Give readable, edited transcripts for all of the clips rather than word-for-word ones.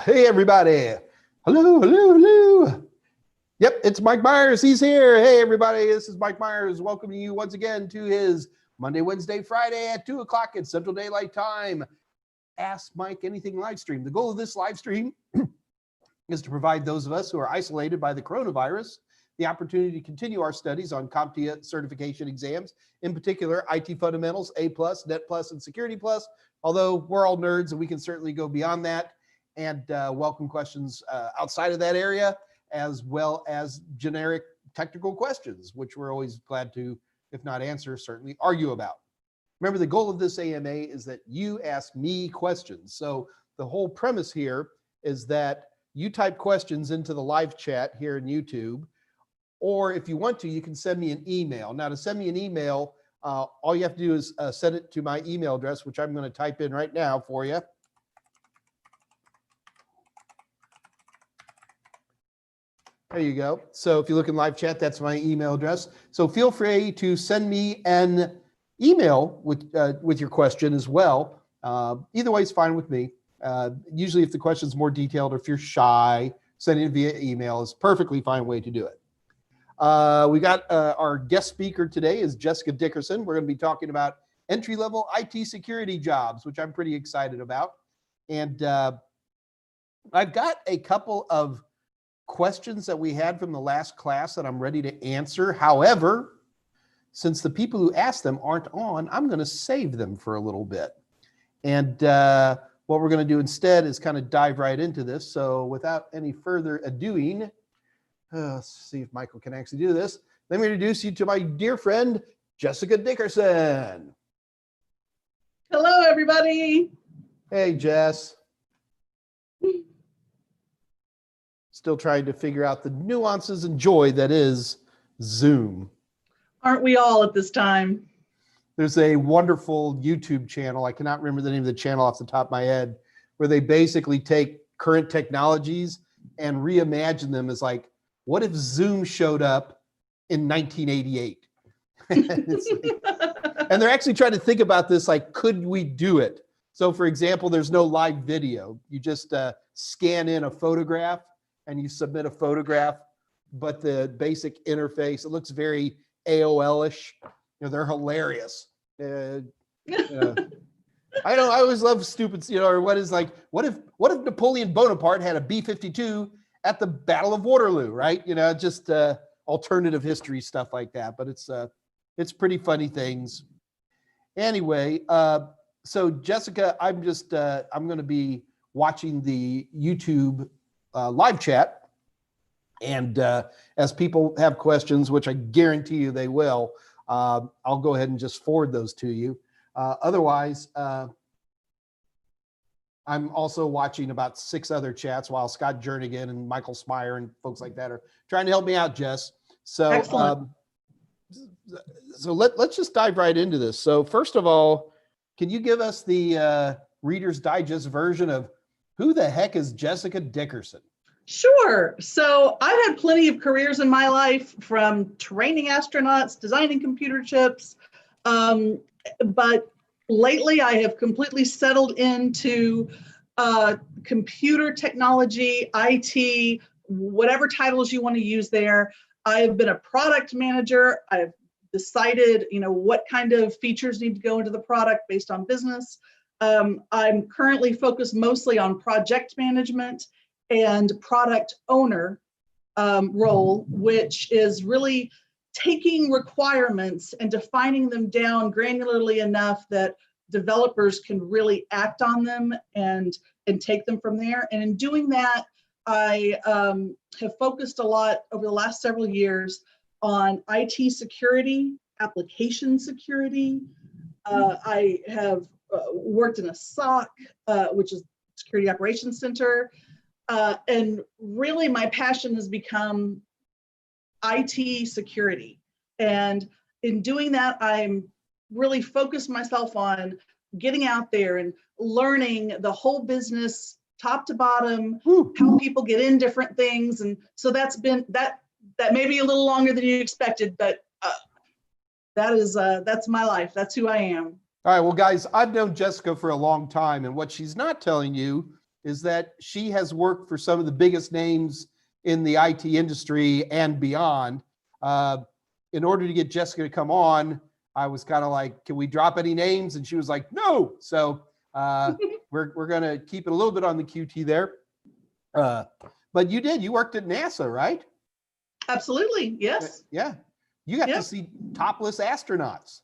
Hey, everybody. Hello, hello, hello. Yep, it's Mike Meyers. He's here. Hey, everybody. This is Mike Meyers. Welcoming you once again to his Monday, Wednesday, Friday at 2 o'clock at Central Daylight Time. Ask Mike Anything live stream. The goal of this live stream is to provide those of us who are isolated by the coronavirus the opportunity to continue our studies on CompTIA certification exams, in particular, IT Fundamentals, A+, Net+, and Security+. Although we're all nerds and we can certainly go beyond that and welcome questions outside of that area, as well as generic technical questions, which we're always glad to, if not answer, certainly argue about. Remember, the goal of this AMA is that you ask me questions. So the whole premise here is that you type questions into the live chat here in YouTube, or if you want to, you can send me an email. Now, to send me an email, all you have to do is send it to my email address, which I'm going to type in right now for you. There you go. So if you look in live chat, that's my email address. So feel free to send me an email with your question as well. Either way is fine with me. Usually if the question is more detailed or if you're shy, sending it via email is a perfectly fine way to do it. We got our guest speaker today is Jessica Dickerson. We're going to be talking about entry-level IT security jobs, which I'm pretty excited about. And I've got a couple of questions that we had from the last class that I'm ready to answer. However, since the people who asked them aren't on, I'm going to save them for a little bit. And what we're going to do instead is kind of dive right into this. So without any further ado, let's see if Michael can actually do this. Let me introduce you to my dear friend, Jessica Dickerson. Hello, everybody. Hey, Jess. Still trying to figure out the nuances and joy that is Zoom. Aren't we all at this time? There's a wonderful YouTube channel. I cannot remember the name of the channel off the top of my head, where they basically take current technologies and reimagine them as like, what if Zoom showed up in 1988? And they're actually trying to think about this, like, could we do it? So for example, there's no live video. You just scan in a photograph and you submit a photograph, but the basic interface, it looks very AOL-ish. You know, they're hilarious. I always love stupid, or what if Napoleon Bonaparte had a B-52 at the Battle of Waterloo, right? Just alternative history stuff like that, but it's pretty funny things. Anyway, so Jessica, I'm going to be watching the YouTube live chat, and as people have questions, which I guarantee you they will, I'll go ahead and just forward those to you. Otherwise, I'm also watching about 6 other chats while Scott Jernigan and Michael Smyer and folks like that are trying to help me out, Jess. So, let's just dive right into this. So first of all, can you give us the Reader's Digest version of who the heck is Jessica Dickerson? Sure. So I've had plenty of careers in my life, from training astronauts, designing computer chips, but lately I have completely settled into computer technology, IT, whatever titles you want to use there. I've been a product manager. I've decided, what kind of features need to go into the product based on business. I'm currently focused mostly on project management and product owner role, which is really taking requirements and defining them down granularly enough that developers can really act on them and take them from there. And in doing that, I have focused a lot over the last several years on IT security, application security. I have worked in a SOC, which is Security Operations Center. And really my passion has become IT security. And in doing that, I'm really focused myself on getting out there and learning the whole business, top to bottom, how people get in different things. And so that's may be a little longer than you expected, but that's my life. That's who I am. All right, well, guys, I've known Jessica for a long time, and what she's not telling you is that she has worked for some of the biggest names in the IT industry and beyond. In order to get Jessica to come on, I was kind of like, can we drop any names? And she was like, no. So we're going to keep it a little bit on the QT there. But you worked at NASA, right? Absolutely. Yes. Yeah. You got to see topless astronauts.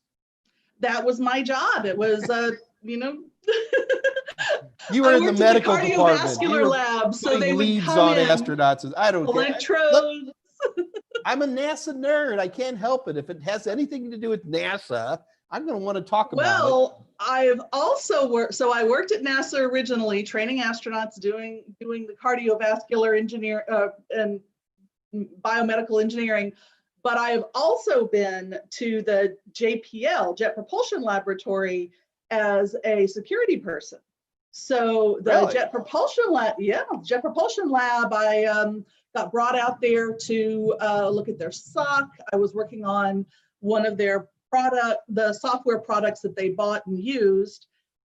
That was my job. It was, you were in the medical department. Cardiovascular lab, so they would leads come on in, astronauts. I don't electrodes. Look, I'm a NASA nerd. I can't help it. If it has anything to do with NASA, I'm going to want to talk about it. Well, I've also worked. So I worked at NASA originally, training astronauts, doing the cardiovascular engineer and biomedical engineering. But I've also been to the JPL, Jet Propulsion Laboratory, as a security person. So the Jet Propulsion Lab, Jet Propulsion Lab, I got brought out there to look at their SOC. I was working on one of their the software products that they bought and used,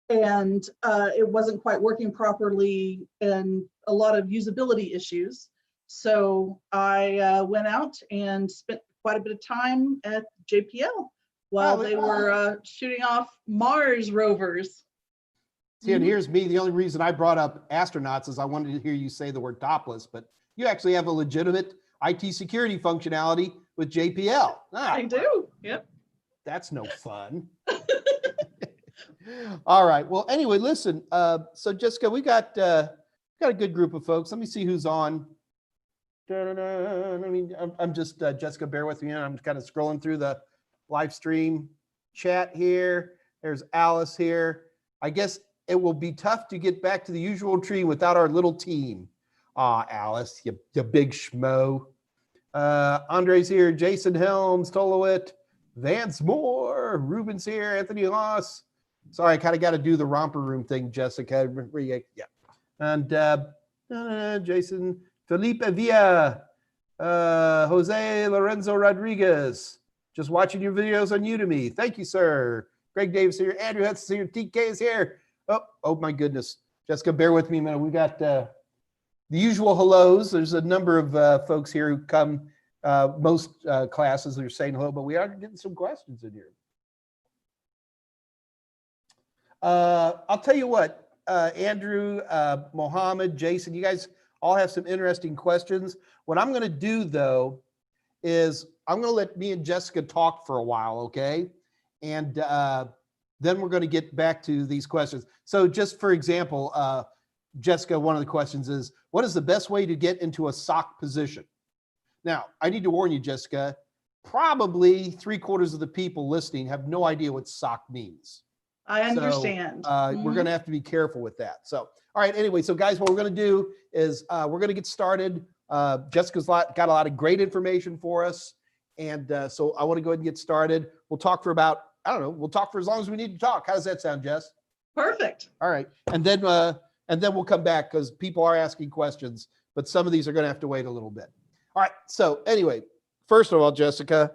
and it wasn't quite working properly and a lot of usability issues. So I went out and spent quite a bit of time at JPL while they were shooting off Mars rovers. See, and here's me. The only reason I brought up astronauts is I wanted to hear you say the word topless, but you actually have a legitimate IT security functionality with JPL. I do. Yep. That's no fun. All right. Well, anyway, listen. So Jessica, we got a good group of folks. Let me see who's on. I'm just Jessica. Bear with me. I'm kind of scrolling through the live stream chat here. There's Alice here. I guess it will be tough to get back to the usual tree without our little team. Alice, you big schmo. Andre's here. Jason Helms, Tolowit, Vance Moore, Ruben's here. Anthony Loss. Sorry, I kind of got to do the romper room thing, Jessica. Yeah. And Jason, Felipe Villa, Jose Lorenzo Rodriguez. Just watching your videos on Udemy. Thank you, sir. Greg Davis here. Andrew Hudson here. TK is here. Oh my goodness. Jessica, bear with me a minute. We got the usual hellos. There's a number of folks here who come most classes that are saying hello, but we are getting some questions in here. I'll tell you what, Andrew, Mohammed, Jason, you guys all have some interesting questions. What I'm going to do, though, is I'm going to let me and Jessica talk for a while, okay? And then we're going to get back to these questions. So just for example, Jessica, one of the questions is, what is the best way to get into a SOC position? Now, I need to warn you, Jessica, probably 3/4 of the people listening have no idea what SOC means. I understand. So, we're going to have to be careful with that. So, all right, anyway, so guys, what we're going to do is we're going to get started. Jessica's got a lot of great information for us. And so I want to go ahead and get started. We'll talk for about, I don't know, we'll talk for as long as we need to talk. How does that sound, Jess? Perfect. All right. And then we'll come back because people are asking questions, but some of these are going to have to wait a little bit. All right. So anyway, first of all, Jessica,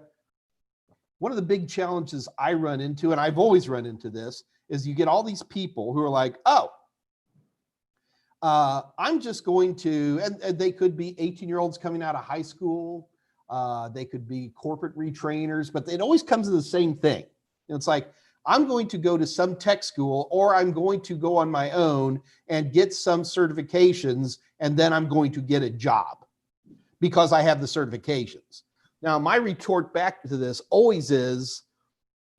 one of the big challenges I run into, and I've always run into this, is you get all these people who are like, I'm just going to, and they could be 18-year-olds coming out of high school. They could be corporate retrainers, but it always comes to the same thing. It's like, I'm going to go to some tech school, or I'm going to go on my own and get some certifications, and then I'm going to get a job because I have the certifications. Now, my retort back to this always is,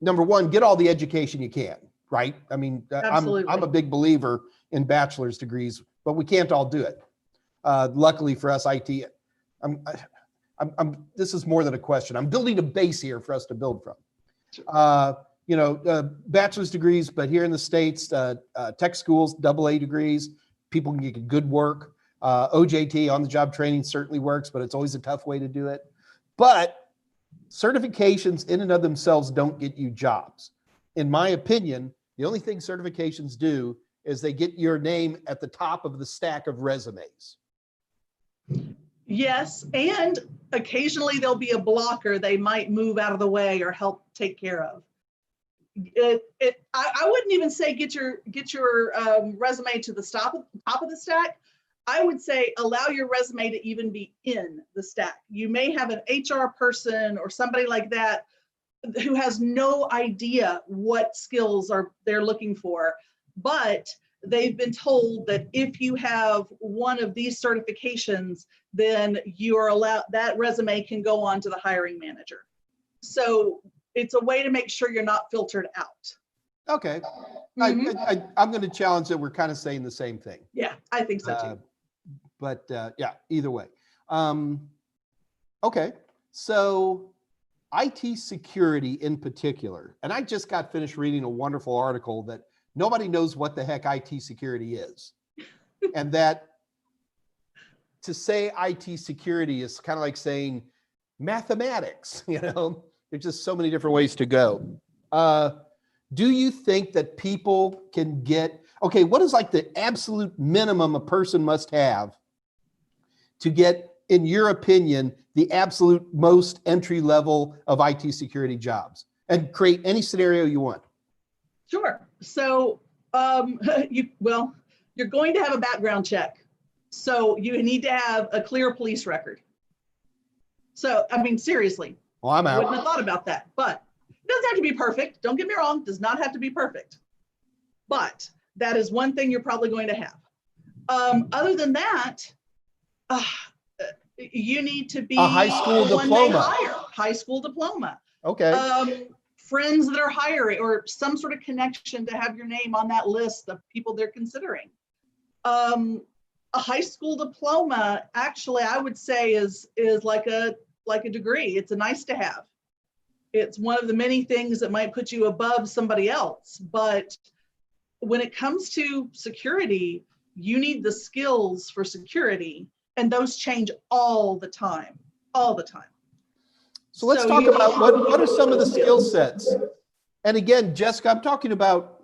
number one, get all the education you can, right? I mean, I'm a big believer in bachelor's degrees, but we can't all do it. Luckily for us, IT, this is more than a question. I'm building a base here for us to build from. Bachelor's degrees, but here in the States, tech schools, AA degrees, people can get good work. OJT, on-the-job training, certainly works, but it's always a tough way to do it. But certifications in and of themselves don't get you jobs. In my opinion, the only thing certifications do is they get your name at the top of the stack of resumes. Yes, and occasionally there'll be a blocker they might move out of the way or help take care of. I wouldn't even say get your resume to the top of the stack. I would say allow your resume to even be in the stack. You may have an HR person or somebody like that who has no idea what skills they're looking for, but they've been told that if you have one of these certifications, then you are allowed, that resume can go on to the hiring manager. So it's a way to make sure you're not filtered out. Okay. Mm-hmm. I'm going to challenge that we're kind of saying the same thing. Yeah, I think so too. But yeah, either way. Okay. So IT security in particular, and I just got finished reading a wonderful article that nobody knows what the heck IT security is. And that to say IT security is kind of like saying mathematics, you know, there's just so many different ways to go. Do you think that people can get, okay, what is like the absolute minimum a person must have to get, in your opinion, the absolute most entry level of IT security jobs, and create any scenario you want? Sure. So you're going to have a background check. So you need to have a clear police record. So, I mean, seriously, Well, I'm I out. wouldn't have thought about that, but it doesn't have to be perfect. Don't get me wrong, does not have to be perfect. But that is one thing you're probably going to have. Other than that, you need to be A high school diploma. High school diploma. Okay. Friends that are hiring, or some sort of connection to have your name on that list of people they're considering. A high school diploma, actually, I would say is like a degree. It's a nice to have. It's one of the many things that might put you above somebody else. But when it comes to security, you need the skills for security, and those change all the time, all the time. So let's talk about what are some of the skill sets. And again, Jessica, I'm talking about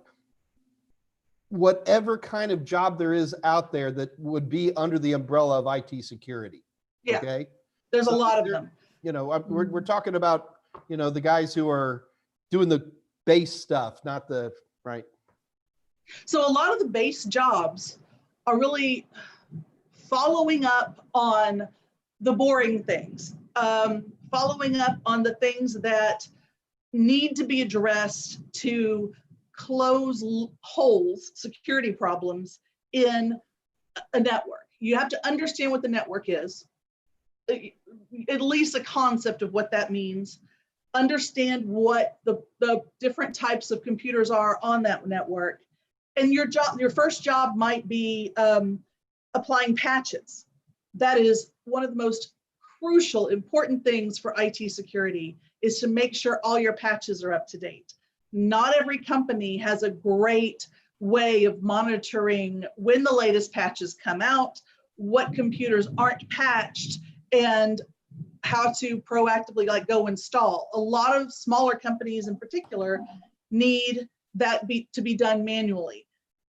whatever kind of job there is out there that would be under the umbrella of IT security. Yeah. Okay. There's a lot of them. You know, we're talking about, you know, the guys who are doing the base stuff, not the, right. So a lot of the base jobs are really following up on the boring things, following up on the things that need to be addressed to close holes, security problems in a network. You have to understand what the network is, at least a concept of what that means. Understand what the different types of computers are on that network. And your first job might be applying patches. That is one of the most crucial, important things for IT security, is to make sure all your patches are up to date. Not every company has a great way of monitoring when the latest patches come out, what computers aren't patched, and how to proactively go install. A lot of smaller companies in particular need that to be done manually.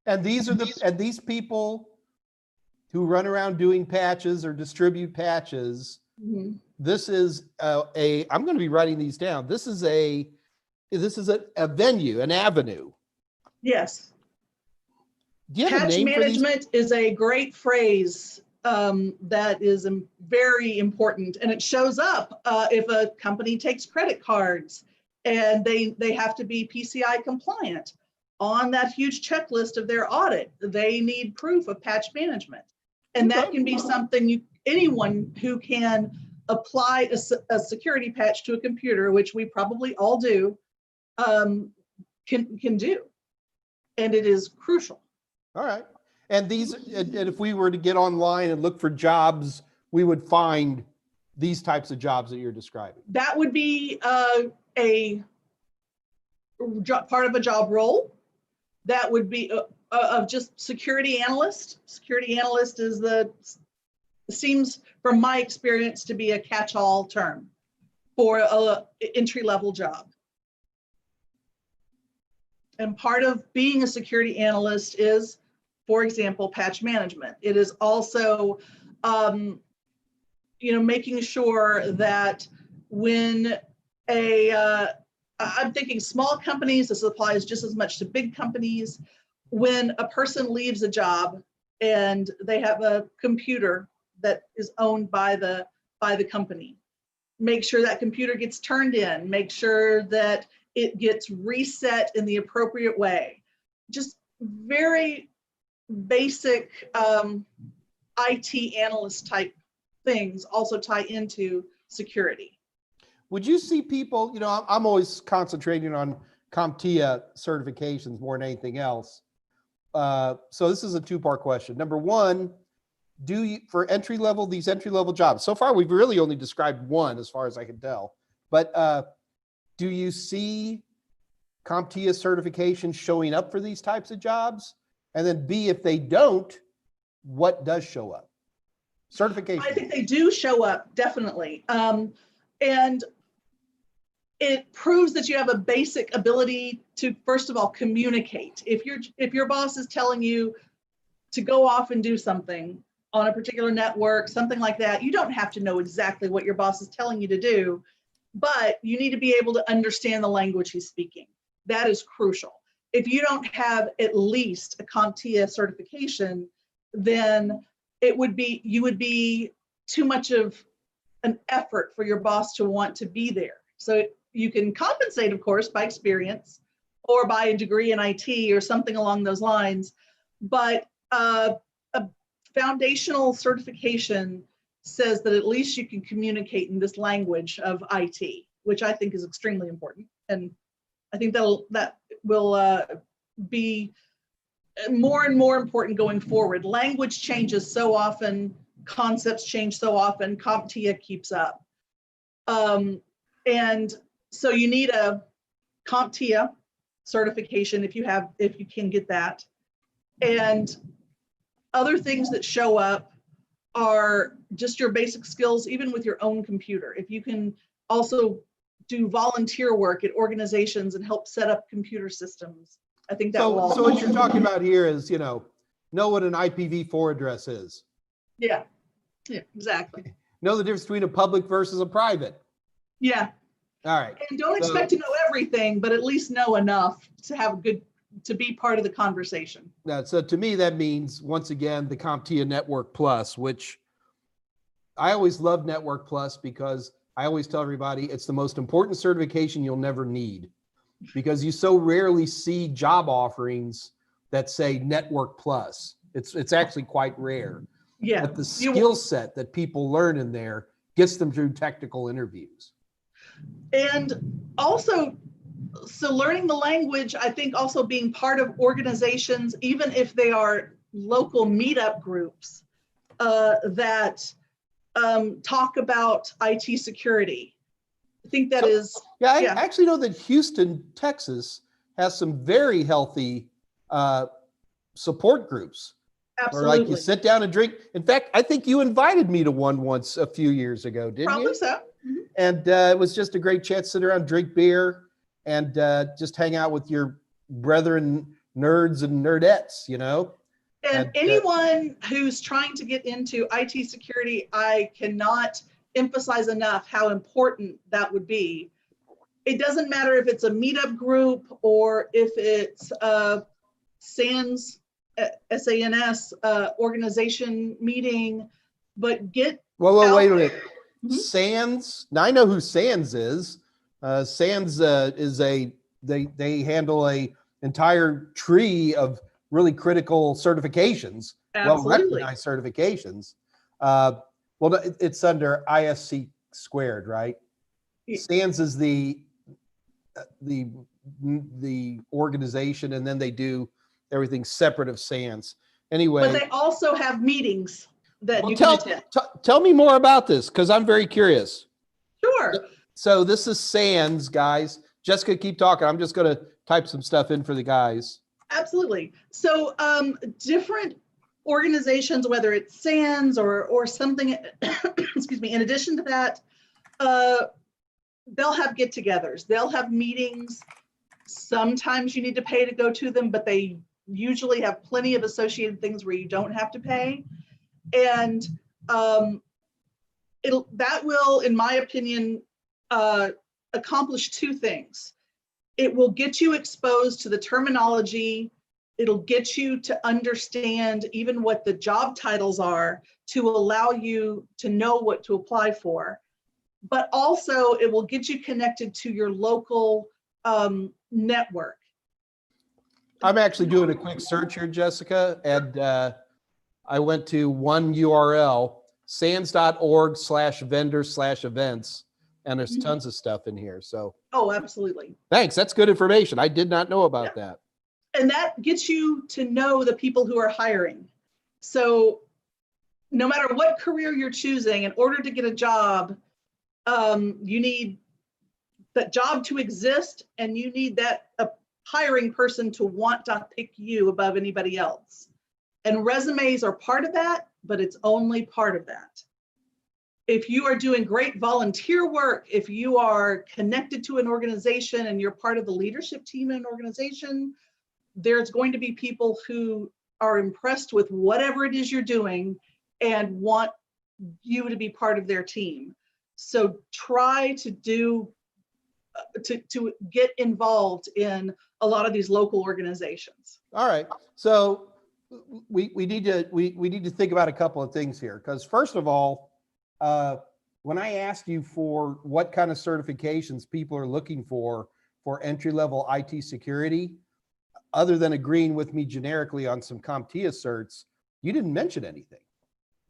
And these people who run around doing patches or distribute patches, mm-hmm. This is I'm going to be writing these down. This is a venue, an avenue. Yes. Do you have Patch a name management for these? Is a great phrase that is very important, and it shows up if a company takes credit cards and they have to be PCI compliant. On that huge checklist of their audit, they need proof of patch management. And that can be something anyone who can apply a security patch to a computer, which we probably all do, can do. And it is crucial. All right. And if we were to get online and look for jobs, we would find these types of jobs that you're describing. That would be a part of a job role. That would be of just security analyst. Security analyst seems, from my experience, to be a catch-all term for an entry-level job. And part of being a security analyst is, for example, patch management. It is also, making sure that when a I'm thinking small companies, this applies just as much to big companies. When a person leaves a job and they have a computer that is owned by the company, make sure that computer gets turned in, make sure that it gets reset in the appropriate way. Just very basic IT analyst type things also tie into security. Would you see people, you know, I'm always concentrating on CompTIA certifications more than anything else. So this is a two-part question. Number one, do you, for these entry-level jobs, so far we've really only described one as far as I can tell, but do you see CompTIA certifications showing up for these types of jobs? And then B, if they don't, what does show up? Certification. I think they do show up, definitely. And it proves that you have a basic ability to, first of all, communicate. If your boss is telling you to go off and do something on a particular network, something like that, you don't have to know exactly what your boss is telling you to do, but you need to be able to understand the language he's speaking. That is crucial. If you don't have at least a CompTIA certification, then you would be too much of an effort for your boss to want to be there. So you can compensate, of course, by experience or by a degree in IT or something along those lines. But a foundational certification says that at least you can communicate in this language of IT, which I think is extremely important. And I think that will be more and more important going forward. Language changes so often, concepts change so often, CompTIA keeps up. And so you need a CompTIA certification if you can get that. And other things that show up are just your basic skills, even with your own computer. If you can also do volunteer work at organizations and help set up computer systems, I think that will. So what you're talking about here is, know what an IPv4 address is. Yeah, exactly. Know the difference between a public versus a private. Yeah. All right. And don't expect to know everything, but at least know enough to be part of the conversation. So to me, that means, once again, the CompTIA Network Plus, which I always love Network Plus because I always tell everybody it's the most important certification you'll never need, because you so rarely see job offerings that say Network Plus. It's actually quite rare. Yeah. But the skill set that people learn in there gets them through technical interviews. And also, so learning the language, I think also being part of organizations, even if they are local meetup groups that talk about IT security. I think that is. Yeah, I actually know that Houston, Texas has some very healthy support groups. Absolutely. Or like you sit down and drink. In fact, I think you invited me to one once a few years ago, didn't you? Probably so. Mm-hmm. And it was just a great chance to sit around, drink beer, and just hang out with your brethren, nerds and nerdettes, And anyone who's trying to get into IT security, I cannot emphasize enough how important that would be. It doesn't matter if it's a meetup group or if it's a SANS organization meeting, but get. Well, wait a minute. Mm-hmm. SANS. Now I know who SANS is. SANS is they handle a entire tree of really critical certifications, well-recognized certifications. Well, it's under ISC squared, right? Yeah. SANS is the organization, and then they do everything separate of SANS. Anyway, but they also have meetings that you can attend. Tell me more about this, because I'm very curious. Sure. So this is SANS, guys. Jessica, keep talking. I'm just going to type some stuff in for the guys. Absolutely. So different organizations, whether it's SANS or something, excuse me, in addition to that, they'll have get-togethers. They'll have meetings. Sometimes you need to pay to go to them, but they usually have plenty of associated things where you don't have to pay. And that will, in my opinion, accomplish two things. it will get you exposed to the terminology. It'll get you to understand even what the job titles are to allow you to know what to apply for. But also it will get you connected to your local network. I'm actually doing a quick search here, Jessica, and I went to one URL, sands.org/vendor/events, and there's tons of stuff in here. So, oh, absolutely. Thanks. That's good information. I did not know about that. And that gets you to know the people who are hiring. So no matter what career you're choosing, in order to get a job, you need that job to exist, and you need that hiring person to want to pick you above anybody else. And resumes are part of that, but it's only part of that. If you are doing great volunteer work, if you are connected to an organization and you're part of the leadership team in an organization, there's going to be people who are impressed with whatever it is you're doing and want you to be part of their team. So try to to get involved in a lot of these local organizations. All right. So we need to think about a couple of things here, because first of all, when I asked you for what kind of certifications people are looking for entry-level IT security, other than agreeing with me generically on some CompTIA certs, you didn't mention anything.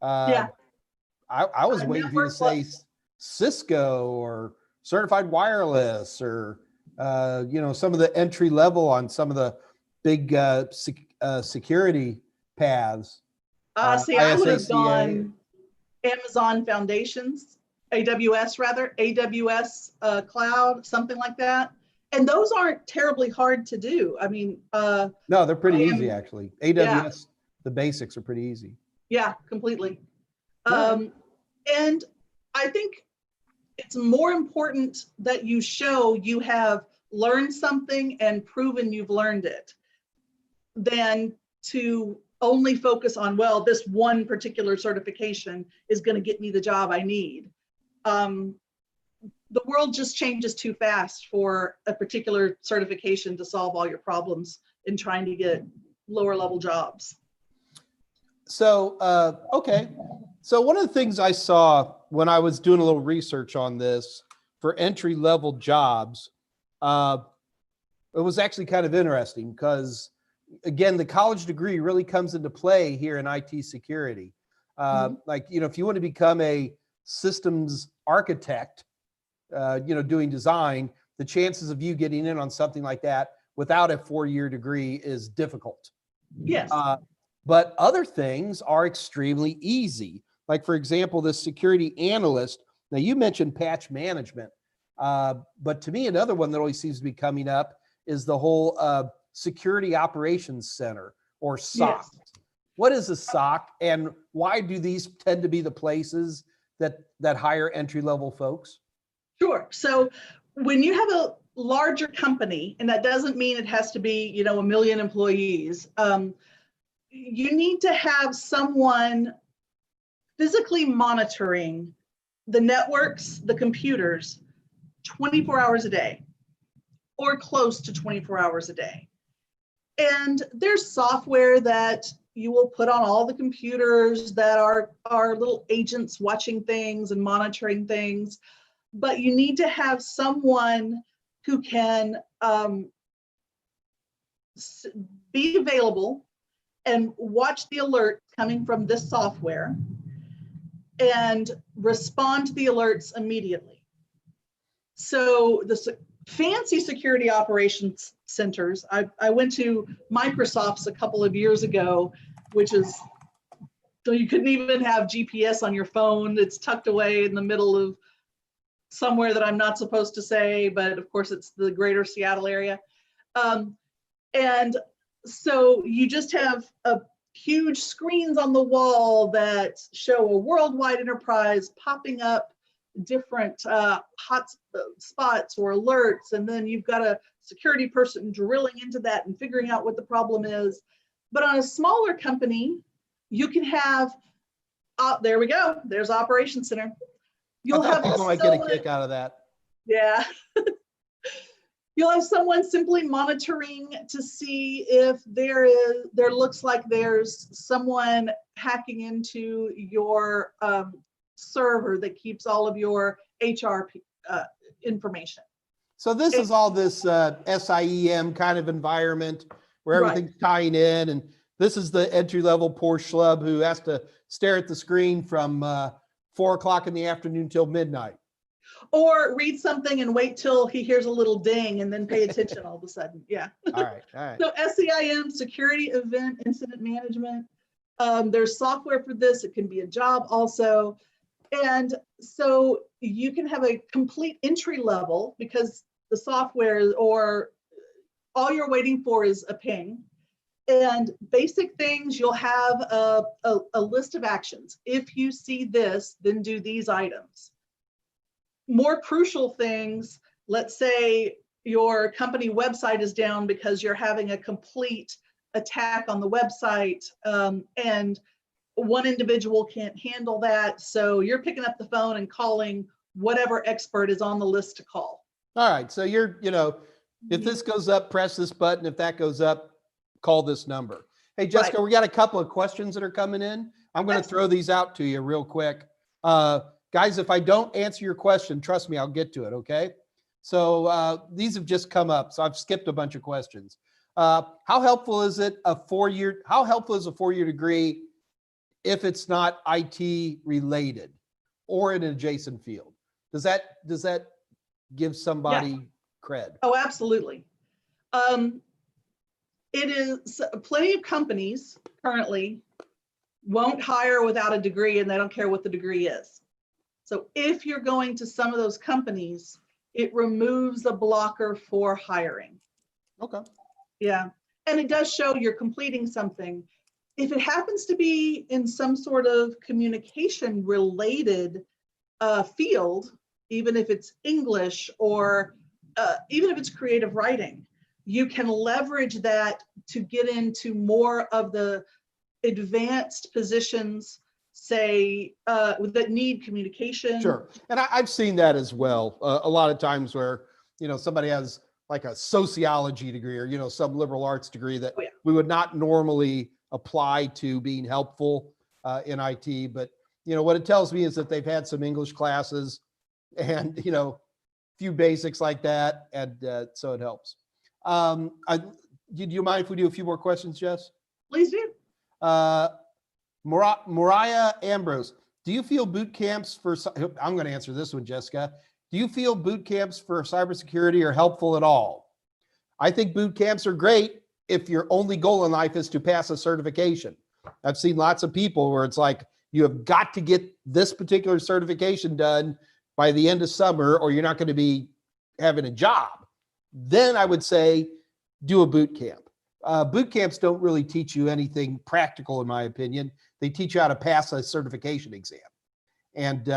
Yeah. I was waiting for you to say Cisco or certified wireless or, some of the entry level on some of the big security paths. See, I would have ISACA. gone Amazon Foundations, AWS Cloud, something like that. And those aren't terribly hard to do. I mean, no, they're pretty easy actually. AWS, yeah. The basics are pretty easy. Yeah, completely. And I think it's more important that you show you have learned something and proven you've learned it than to only focus on, well, this one particular certification is going to get me the job I need. The world just changes too fast for a particular certification to solve all your problems in trying to get lower level jobs. So, okay. So one of the things I saw when I was doing a little research on this for entry level jobs, it was actually kind of interesting because, again, the college degree really comes into play here in IT security. Like, if you want to become a systems architect, doing design, the chances of you getting in on something like that without a 4-year degree is difficult. Yes. But other things are extremely easy. Like, for example, this security analyst. Now, you mentioned patch management, but to me, another one that always seems to be coming up is the whole security operations center, or SOC. Yes. What is a SOC, and why do these tend to be the places that hire entry-level folks? Sure. So when you have a larger company, and that doesn't mean it has to be, 1 million employees, you need to have someone physically monitoring the networks, the computers, 24 hours a day, or close to 24 hours a day. And there's software that you will put on all the computers that are little agents watching things and monitoring things. But you need to have someone who can be available and watch the alerts coming from this software and respond to the alerts immediately. So the fancy security operations centers, I went to Microsoft's a couple of years ago, which is, so you couldn't even have GPS on your phone. It's tucked away in the middle of somewhere that I'm not supposed to say, but of course it's the greater Seattle area. And so you just have huge screens on the wall that show a worldwide enterprise popping up different hot spots or alerts, and then you've got a security person drilling into that and figuring out what the problem is. But on a smaller company, you can have, there we go, there's Operations Center. I thought people might get a kick out of that. Yeah. You'll have someone simply monitoring to see if there looks like there's someone hacking into your server that keeps all of your HR information. So this is all this SIEM kind of environment where everything's tying in, and this is the entry-level poor schlub who has to stare at the screen from 4 o'clock in the afternoon till midnight. Or read something and wait till he hears a little ding and then pay attention all of a sudden. Yeah. All right. So SEIM, security event incident management. There's software for this. It can be a job also. And so you can have a complete entry level because the software or all you're waiting for is a ping. And basic things, you'll have a list of actions. If you see this, then do these items. More crucial things, let's say your company website is down because you're having a complete attack on the website, and one individual can't handle that. So you're picking up the phone and calling whatever expert is on the list to call. All right. So you're, if this goes up, press this button. If that goes up, call this number. Hey, Jessica, we got a couple of questions that are coming in. I'm going to throw these out to you real quick. Guys, if I don't answer your question, trust me, I'll get to it, okay? So these have just come up, so I've skipped a bunch of questions. How helpful is a four-year degree if it's not IT related or in an adjacent field? Does that give somebody cred? Oh, absolutely. It is plenty of companies currently won't hire without a degree, and they don't care what the degree is. So if you're going to some of those companies, it removes a blocker for hiring. Okay. Yeah. And it does show you're completing something. If it happens to be in some sort of communication related field, even if it's English or even if it's creative writing, you can leverage that to get into more of the advanced positions, say, that need communication. Sure. And I've seen that as well. A lot of times where, somebody has like a sociology degree or, some liberal arts degree that we would not normally apply to being helpful in IT. But, what it tells me is that they've had some English classes and, a few basics like that. And so it helps. Do you mind if we do a few more questions, Jess? Please do. Mariah Ambrose, do you feel boot camps I'm going to answer this one, Jessica. Do you feel boot camps for cybersecurity are helpful at all? I think boot camps are great if your only goal in life is to pass a certification. I've seen lots of people where it's like, you have got to get this particular certification done by the end of summer, or you're not going to be having a job. Then I would say do a boot camp. Boot camps don't really teach you anything practical, in my opinion. They teach you how to pass a certification exam. And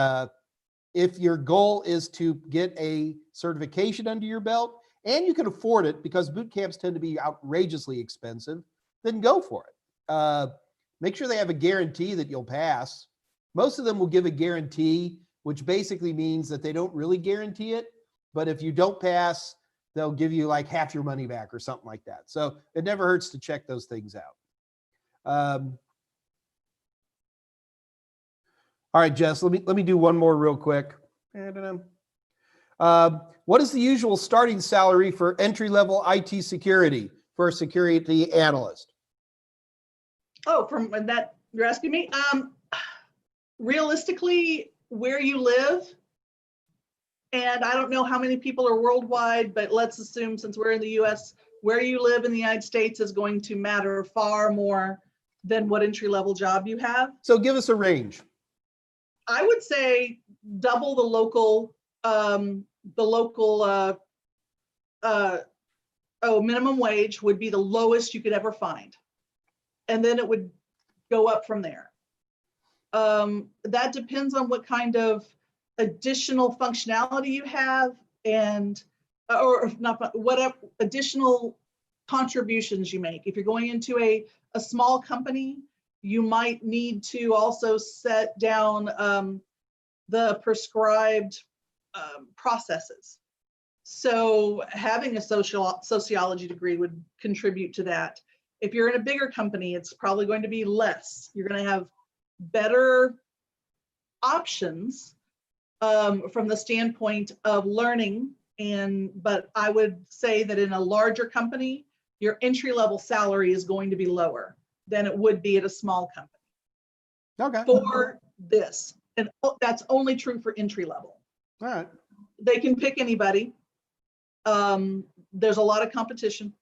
if your goal is to get a certification under your belt and you can afford it, because boot camps tend to be outrageously expensive, then go for it. Make sure they have a guarantee that you'll pass. Most of them will give a guarantee, which basically means that they don't really guarantee it. But if you don't pass, they'll give you like half your money back or something like that. So it never hurts to check those things out. All right, Jess, let me do one more real quick. What is the usual starting salary for entry-level IT security for a security analyst? Oh, from that you're asking me? Realistically, where you live, and I don't know how many people are worldwide, but let's assume since we're in the US, where you live in the United States is going to matter far more than what entry-level job you have. So give us a range. I would say double the local minimum wage would be the lowest you could ever find. And then it would go up from there. That depends on what kind of additional functionality you have and or not whatever additional contributions you make. If you're going into a small company, you might need to also set down the prescribed processes. So having a sociology degree would contribute to that. If you're in a bigger company, it's probably going to be less. You're going to have better options from the standpoint of learning. But I would say that in a larger company, your entry-level salary is going to be lower than it would be at a small company. Okay. For this, and that's only true for entry level. All right. They can pick anybody. There's a lot of competition.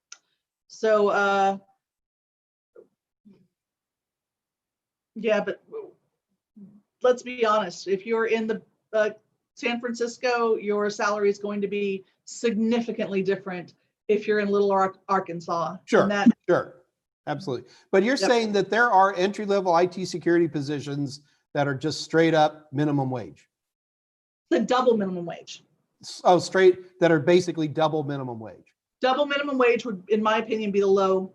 So yeah, but let's be honest. If you're in the San Francisco, your salary is going to be significantly different if you're in Little Rock, Arkansas. Sure, sure, absolutely. But you're saying that there are entry-level IT security positions that are just straight up minimum wage? The double minimum wage. Oh, straight, that are basically double minimum wage. Double minimum wage would, in my opinion, be the low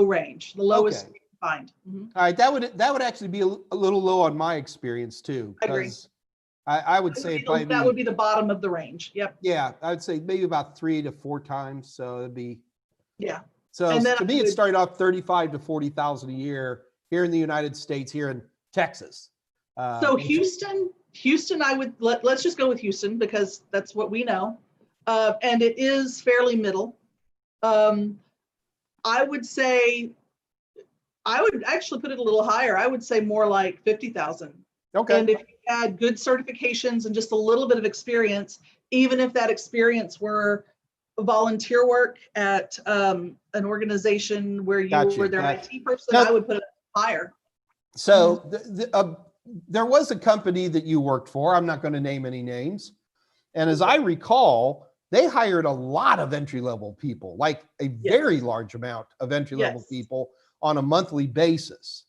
range, the lowest we can find. Mm-hmm. All right, that would actually be a little low on my experience too. I agree. I would say that would be the bottom of the range. Yep. Yeah, I would say maybe about 3 to 4 times. So it'd be. Yeah. So to me, it started off 35 to 40,000 a year here in the United States, here in Texas. So Houston, let's just go with Houston because that's what we know. And it is fairly middle. I would say, I would actually put it a little higher. I would say more like 50,000. Okay. And if you had good certifications and just a little bit of experience, even if that experience were volunteer work at an organization where you were their IT person, I would put it higher. So there was a company that you worked for. I'm not going to name any names. And as I recall, they hired a lot of entry-level people, like a very large amount of entry-level people on a monthly basis.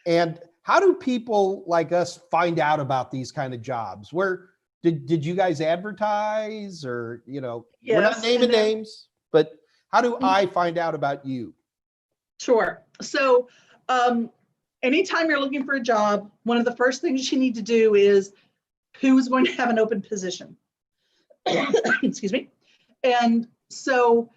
And how do people like us find out about these kind of jobs? Where did you guys advertise, or, we're not naming names, but how do I find out about you? Sure. So anytime you're looking for a job, one of the first things you need to do is who's going to have an open position. Excuse me. And so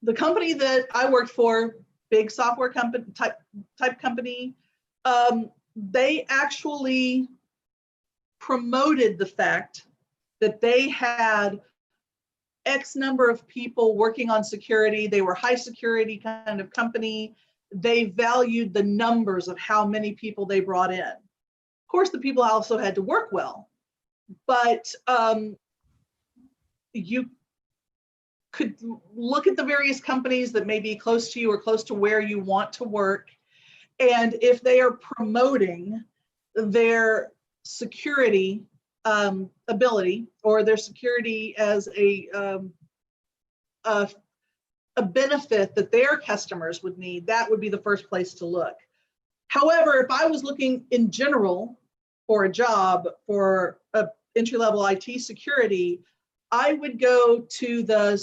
the company that I worked for, big software company type company, they actually promoted the fact that they had X number of people working on security. They were high security kind of company. They valued the numbers of how many people they brought in. Of course, the people also had to work well, but you could look at the various companies that may be close to you or close to where you want to work. And if they are promoting their security ability or their security as a benefit that their customers would need, that would be the first place to look. However, if I was looking in general for a job for a entry-level IT security, I would go to the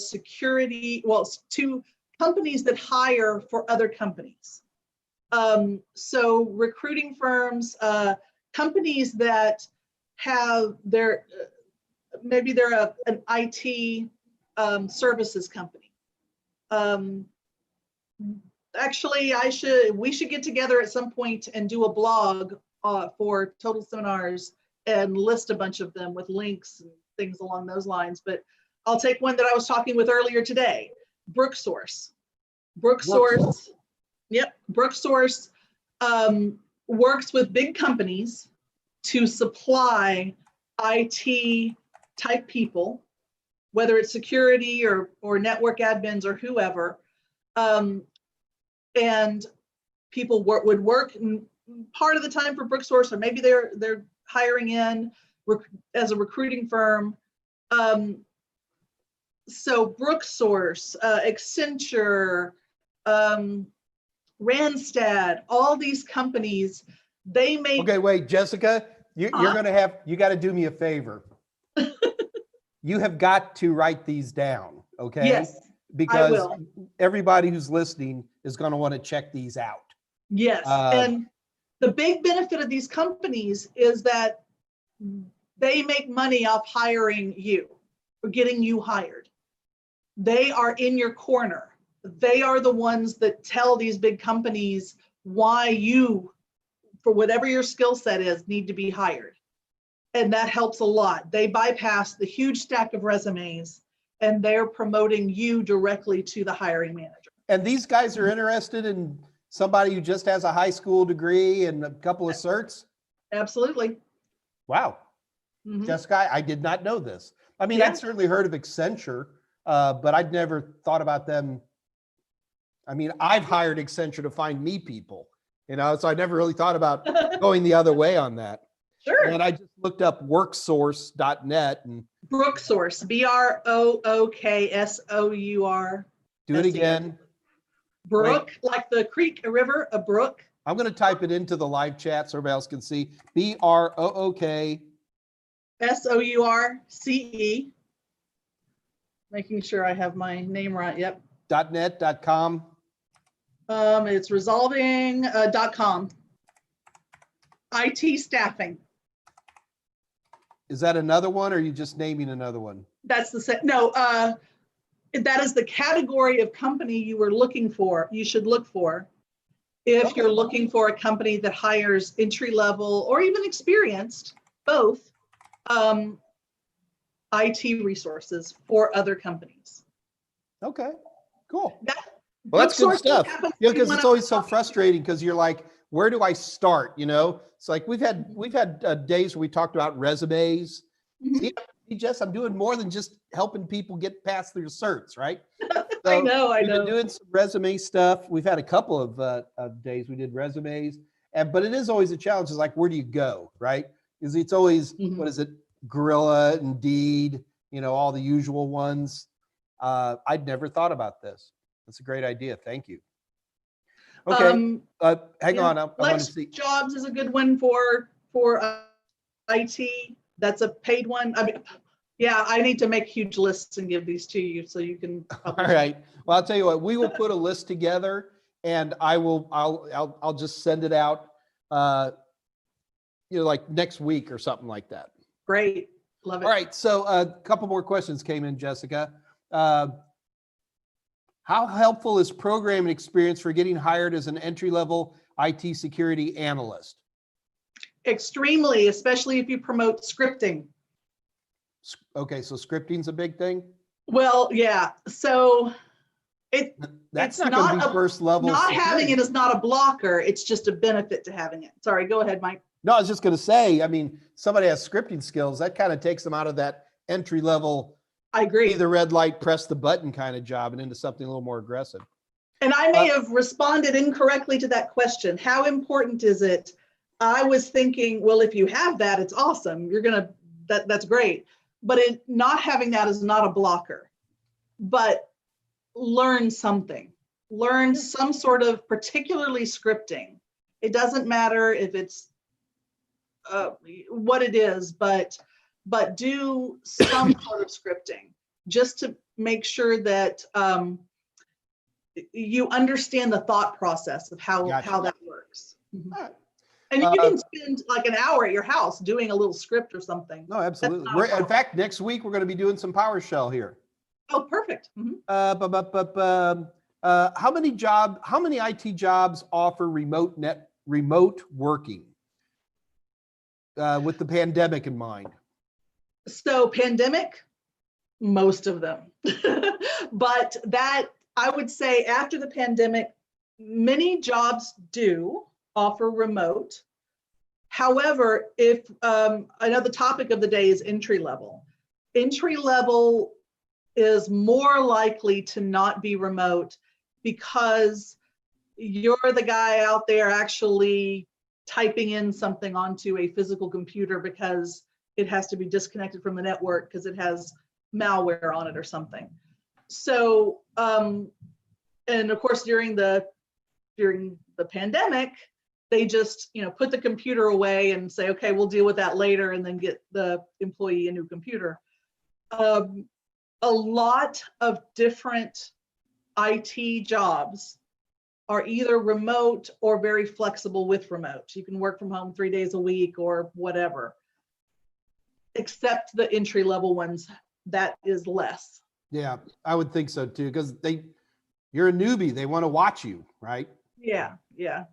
to companies that hire for other companies. So recruiting firms, companies that have maybe they're an IT services company. Actually, we should get together at some point and do a blog for Total Seminars and list a bunch of them with links and things along those lines. But I'll take one that I was talking with earlier today, BrookSource. BrookSource, yep, BrookSource works with big companies to supply IT type people, whether it's security or network admins or whoever. And people would work part of the time for BrookSource, or maybe they're hiring in as a recruiting firm. So BrookSource, Accenture, Randstad, all these companies, they make. Okay, wait, Jessica, you got to do me a favor. You have got to write these down, okay? Yes, because I will. Everybody who's listening is going to want to check these out. Yes, and the big benefit of these companies is that they make money off hiring you. getting you hired. They are in your corner. They are the ones that tell these big companies why you, for whatever your skill set is, need to be hired. And that helps a lot. They bypass the huge stack of resumes and they're promoting you directly to the hiring manager. And these guys are interested in somebody who just has a high school degree and a couple of certs? Absolutely. Wow. Mhm. Jessica, I did not know this. I mean, Yeah. I'd certainly heard of Accenture, but I'd never thought about them. I mean, I've hired Accenture to find me people, you know, so I never really thought about going the other way on that. Sure. And I just looked up worksource.net and Brooksource, BROOKSOUR. do it again. Brook, like the creek, a river, a brook. I'm going to type it into the live chat so everybody else can see. BROOK SOURCE. Making sure I have my name right. Yep. .net.com. It's resolving.com. IT staffing. Is that another one, or are you just naming another one? That's the no. That is the category of company you were looking for. You should look for if you're looking for a company that hires entry level or even experienced, both, IT resources for other companies. Okay, cool. That, Well, that's good stuff. happens Yeah, to be because one it's of always so our- frustrating because you're like, where do I start? You know, it's like we've had days where we talked about resumes. Mhm. See, Jess, I'm doing more than just helping people get past their certs, right? I know. We've been doing some resume stuff. We've had a couple of days we did resumes, but it is always a challenge. It's like, where do you go, right? Because it's always, what is it, Gorilla, Indeed, you know, all the usual ones. I'd never thought about this. That's a great idea. Thank you. Okay, hang on. I want to see. Jobs is a good one for IT. That's a paid one. I mean, yeah, I need to make huge lists and give these to you so you can. All right. Well, I'll tell you what. We will put a list together, and I'll just send it out. You know, like next week or something like that. Great, love it. All right. So a couple more questions came in, Jessica. How helpful is programming experience for getting hired as an entry-level IT security analyst? Extremely, especially if you promote scripting. Okay, so scripting's a big thing? Well, yeah. So That's it's not going to be first level. Not security. having it is not a blocker. It's just a benefit to having it. Sorry, go ahead, Mike. No, I was just going to say, I mean, somebody has scripting skills, that kind of takes them out of that entry level. I agree. See the red light, press the button kind of job and into something a little more aggressive. And I may have responded incorrectly to that question. How important is it? I was thinking, well, if you have that, it's awesome. You're going to, that's great. But not having that is not a blocker. But learn something. Learn some sort of, particularly scripting. It doesn't matter if it's what it is, but do some sort of scripting just to make sure that you understand the thought process of how that works. Mm-hmm. And you can spend like an hour at your house doing a little script or something. No, absolutely. In fact, next week we're going to be doing some PowerShell here. Oh, perfect. Mm-hmm. How many IT jobs offer remote working with the pandemic in mind? So pandemic, most of them. But that, I would say after the pandemic, many jobs do offer remote. However, if I know the topic of the day is entry level. Entry level is more likely to not be remote because you're the guy out there actually typing in something onto a physical computer because it has to be disconnected from the network because it has malware on it or something. So, and of course, during the pandemic, they just, put the computer away and say, okay, we'll deal with that later, and then get the employee a new computer. A lot of different IT jobs are either remote or very flexible with remote. You can work from home 3 days a week or whatever, except the entry level ones that is less. Yeah, I would think so too, because you're a newbie. They want to watch you, right? Yeah, yeah.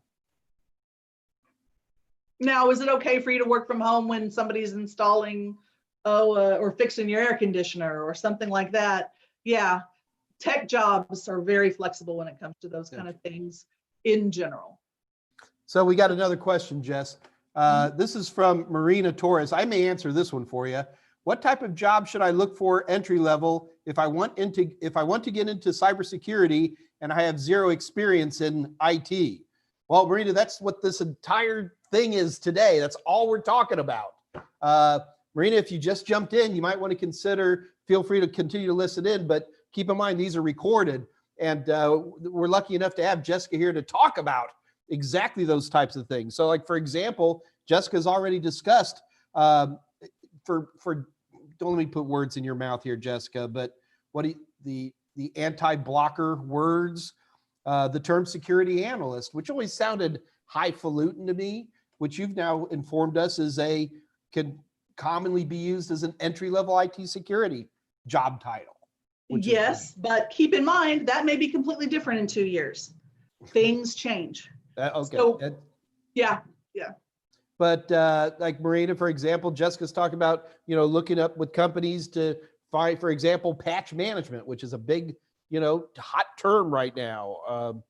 Now, is it okay for you to work from home when somebody's installing, or fixing your air conditioner or something like that? Yeah, tech jobs are very flexible when it comes to those kind of things in general. So we got another question, Jess. This is from Marina Torres. I may answer this one for you. What type of job should I look for entry level if I want to get into cybersecurity and I have zero experience in IT? Well, Marina, that's what this entire thing is today. That's all we're talking about. Marina, if you just jumped in, you might want to consider, feel free to continue to listen in, but keep in mind these are recorded, and we're lucky enough to have Jessica here to talk about exactly those types of things. So like, for example, Jessica's already discussed, don't let me put words in your mouth here, Jessica, but the anti-blocker words, the term security analyst, which always sounded highfalutin to me, which you've now informed us can commonly be used as an entry-level IT security job title. Yes, but keep in mind that may be completely different in 2 years. Things change. Okay. So, yeah. But like Marina, for example, Jessica's talking about, looking up with companies to find, for example, patch management, which is a big, hot term right now.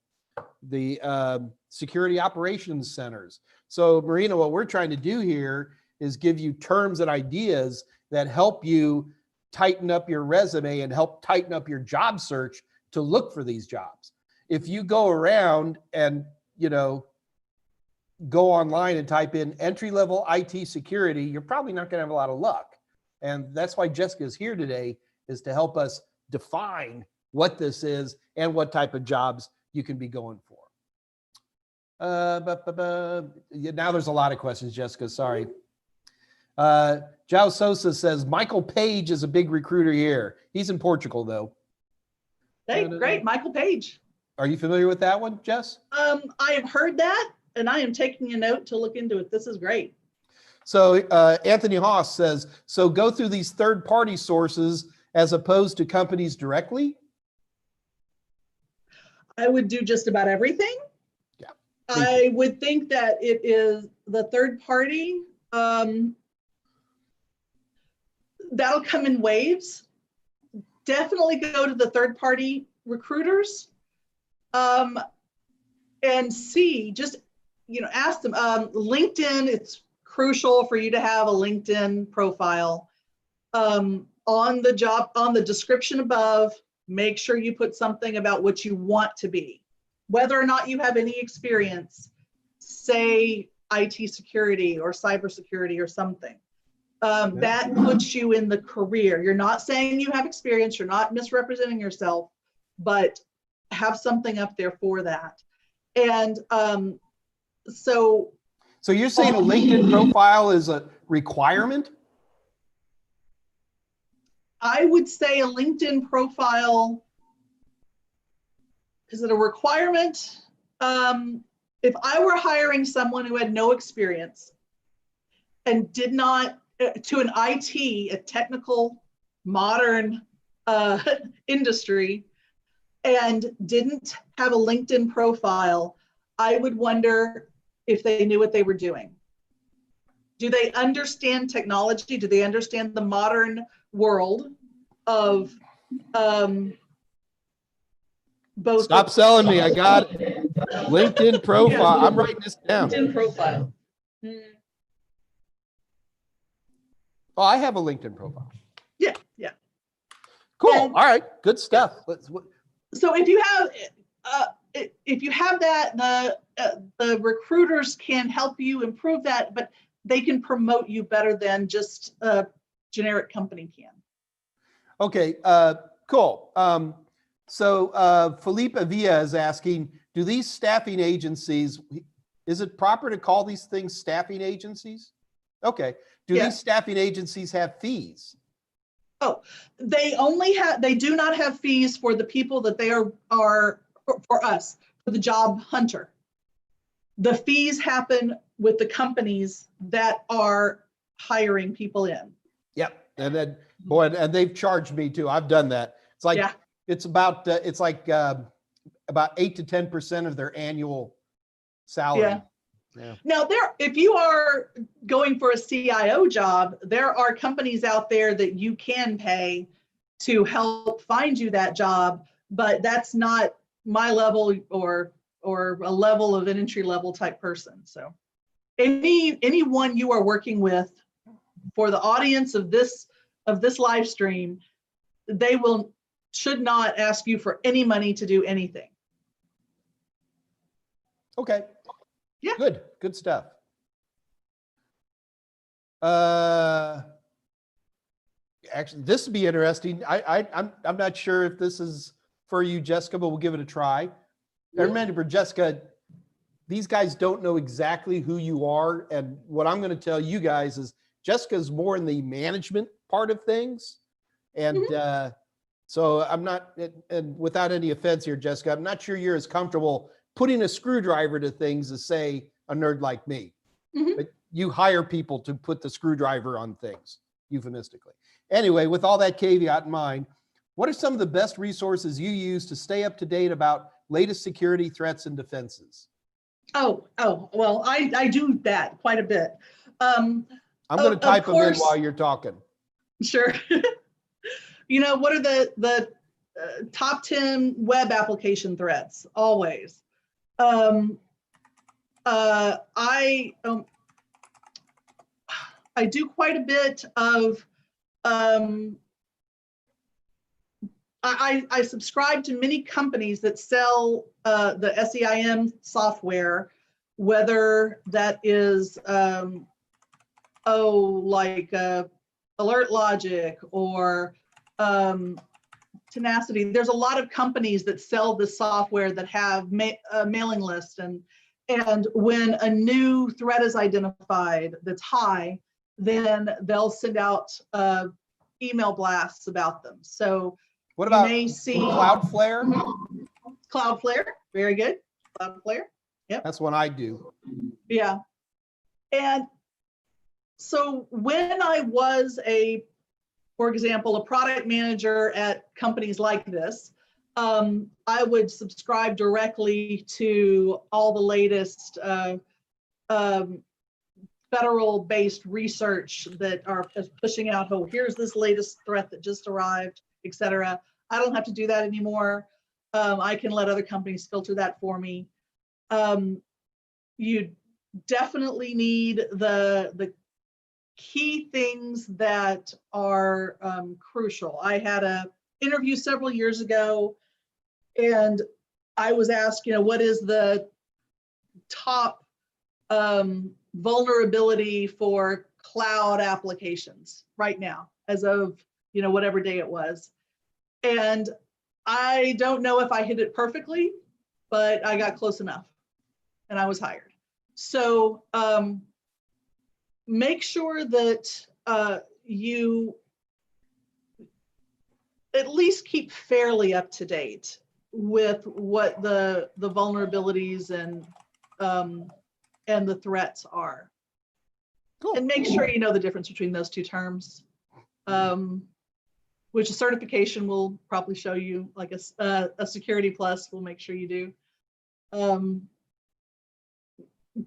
The security operations centers. So Marina, what we're trying to do here is give you terms and ideas that help you tighten up your resume and help tighten up your job search to look for these jobs. If you go around and, go online and type in entry-level IT security, you're probably not going to have a lot of luck. And that's why Jessica is here today, is to help us define what this is and what type of jobs you can be going for. Now there's a lot of questions, Jessica, sorry. João Sosa says, Michael Page is a big recruiter here. He's in Portugal, though. Hey, great, Michael Page. Are you familiar with that one, Jess? I have heard that, and I am taking a note to look into it. This is great. So Anthony Haas says, so go through these third-party sources as opposed to companies directly? I would do just about everything. Yeah. I would think that it is the third party. That'll come in waves. Definitely go to the third party recruiters and see, just, ask them. LinkedIn, it's crucial for you to have a LinkedIn profile. On the job, on the description above, make sure you put something about what you want to be. Whether or not you have any experience, say IT security or cybersecurity or something. That puts you in the career. You're not saying you have experience, you're not misrepresenting yourself, but have something up there for that. And so you're saying a LinkedIn profile is a requirement? I would say a LinkedIn profile, is it a requirement? If I were hiring someone who had no experience and did not, to an IT, a technical, modern industry, and didn't have a LinkedIn profile, I would wonder if they knew what they were doing. Do they understand technology? Do they understand the modern world of both? Stop selling me. I got it. LinkedIn profile. Yeah. I'm writing this down. LinkedIn profile. Oh, I have a LinkedIn profile. Yeah. Cool. All right. Good stuff. So if you have that, the recruiters can help you improve that, but they can promote you better than just a generic company can. Okay. Cool. So Felipe Avilla is asking, do these staffing agencies, is it proper to call these things staffing agencies? Okay. Do these staffing agencies have fees? Oh, they do not have fees for the people that they are for us, for the job hunter. The fees happen with the companies that are hiring people in. Yep. And then, boy, and they've charged me too. I've done that. It's like, Yeah. it's about 8 to 10% of their annual salary. Yeah. Yeah. Now, if you are going for a CIO job, there are companies out there that you can pay to help find you that job, but that's not my level or a level of an entry level type person. So anyone you are working with for the audience of this live stream, they should not ask you for any money to do anything. Okay. Yeah. Good stuff. Actually, this would be interesting. I'm not sure if this is for you, Jessica, but we'll give it a try. I remember, Jessica, these guys don't know exactly who you are, and what I'm going to tell you guys is Jessica's more in the management part of things, and so I'm not. And without any offense here, Jessica, I'm not sure you're as comfortable putting a screwdriver to things as, say, a nerd like me. But you hire people to put the screwdriver on things, euphemistically. Anyway, with all that caveat in mind, what are some of the best resources you use to stay up to date about latest security threats and defenses? Oh, well, I do that quite a bit. I'm going to type them in while you're talking. Sure. What are the top 10 web application threats? Always. I do quite a bit of, I subscribe to many companies that sell the SEIM software, whether that is, like Alert Logic or Tenacity. There's a lot of companies that sell this software that have a mailing list, and when a new threat is identified that's high, then they'll send out email blasts about them. So what about you may see Cloudflare? Cloudflare, very good. Cloudflare, yep. That's what I do. Yeah, and so when I was for example, a product manager at companies like this, I would subscribe directly to all the latest federal-based research that are pushing out, oh, here's this latest threat that just arrived, et cetera. I don't have to do that anymore. I can let other companies filter that for me. You definitely need the key things that are crucial. I had an interview several years ago, and I was asked, what is the top vulnerability for cloud applications right now, as of whatever day it was. And I don't know if I hit it perfectly, but I got close enough, and I was hired. So make sure that you at least keep fairly up to date with what the vulnerabilities and the threats are. Cool. And make sure you know the difference between those two terms, which a certification will probably show you, like a Security Plus will make sure you do.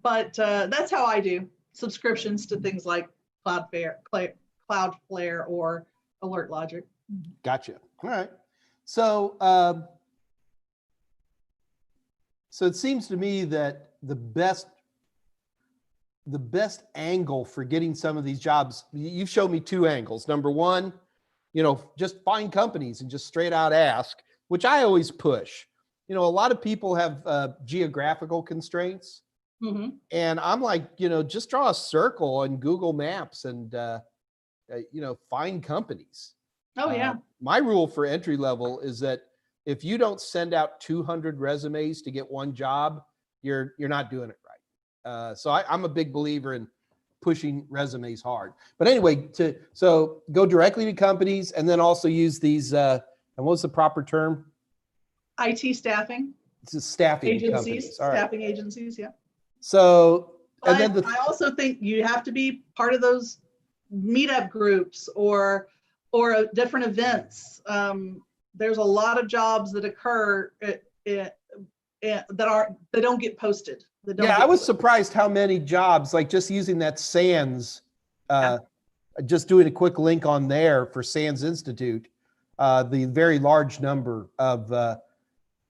But that's how I do subscriptions to things like Cloudflare or Alert Logic. Gotcha. All right. So, so it seems to me that the best angle for getting some of these jobs, you've shown me two angles. Number one, just find companies and just straight out ask, which I always push. A lot of people have geographical constraints. Mm-hmm. And I'm like, just draw a circle on Google Maps and, find companies. Oh, yeah. My rule for entry level is that if you don't send out 200 resumes to get one job, you're not doing it right. So I'm a big believer in pushing resumes hard. But anyway, so go directly to companies, and then also use these, and what's the proper term? IT staffing. It's a staffing agencies. All right. Staffing agencies, yeah. So, and then I also think you have to be part of those meetup groups or different events. There's a lot of jobs that occur that don't get posted. Yeah, I was surprised how many jobs, like just using that SANS, just doing a quick link on there for SANS Institute, the very large number of,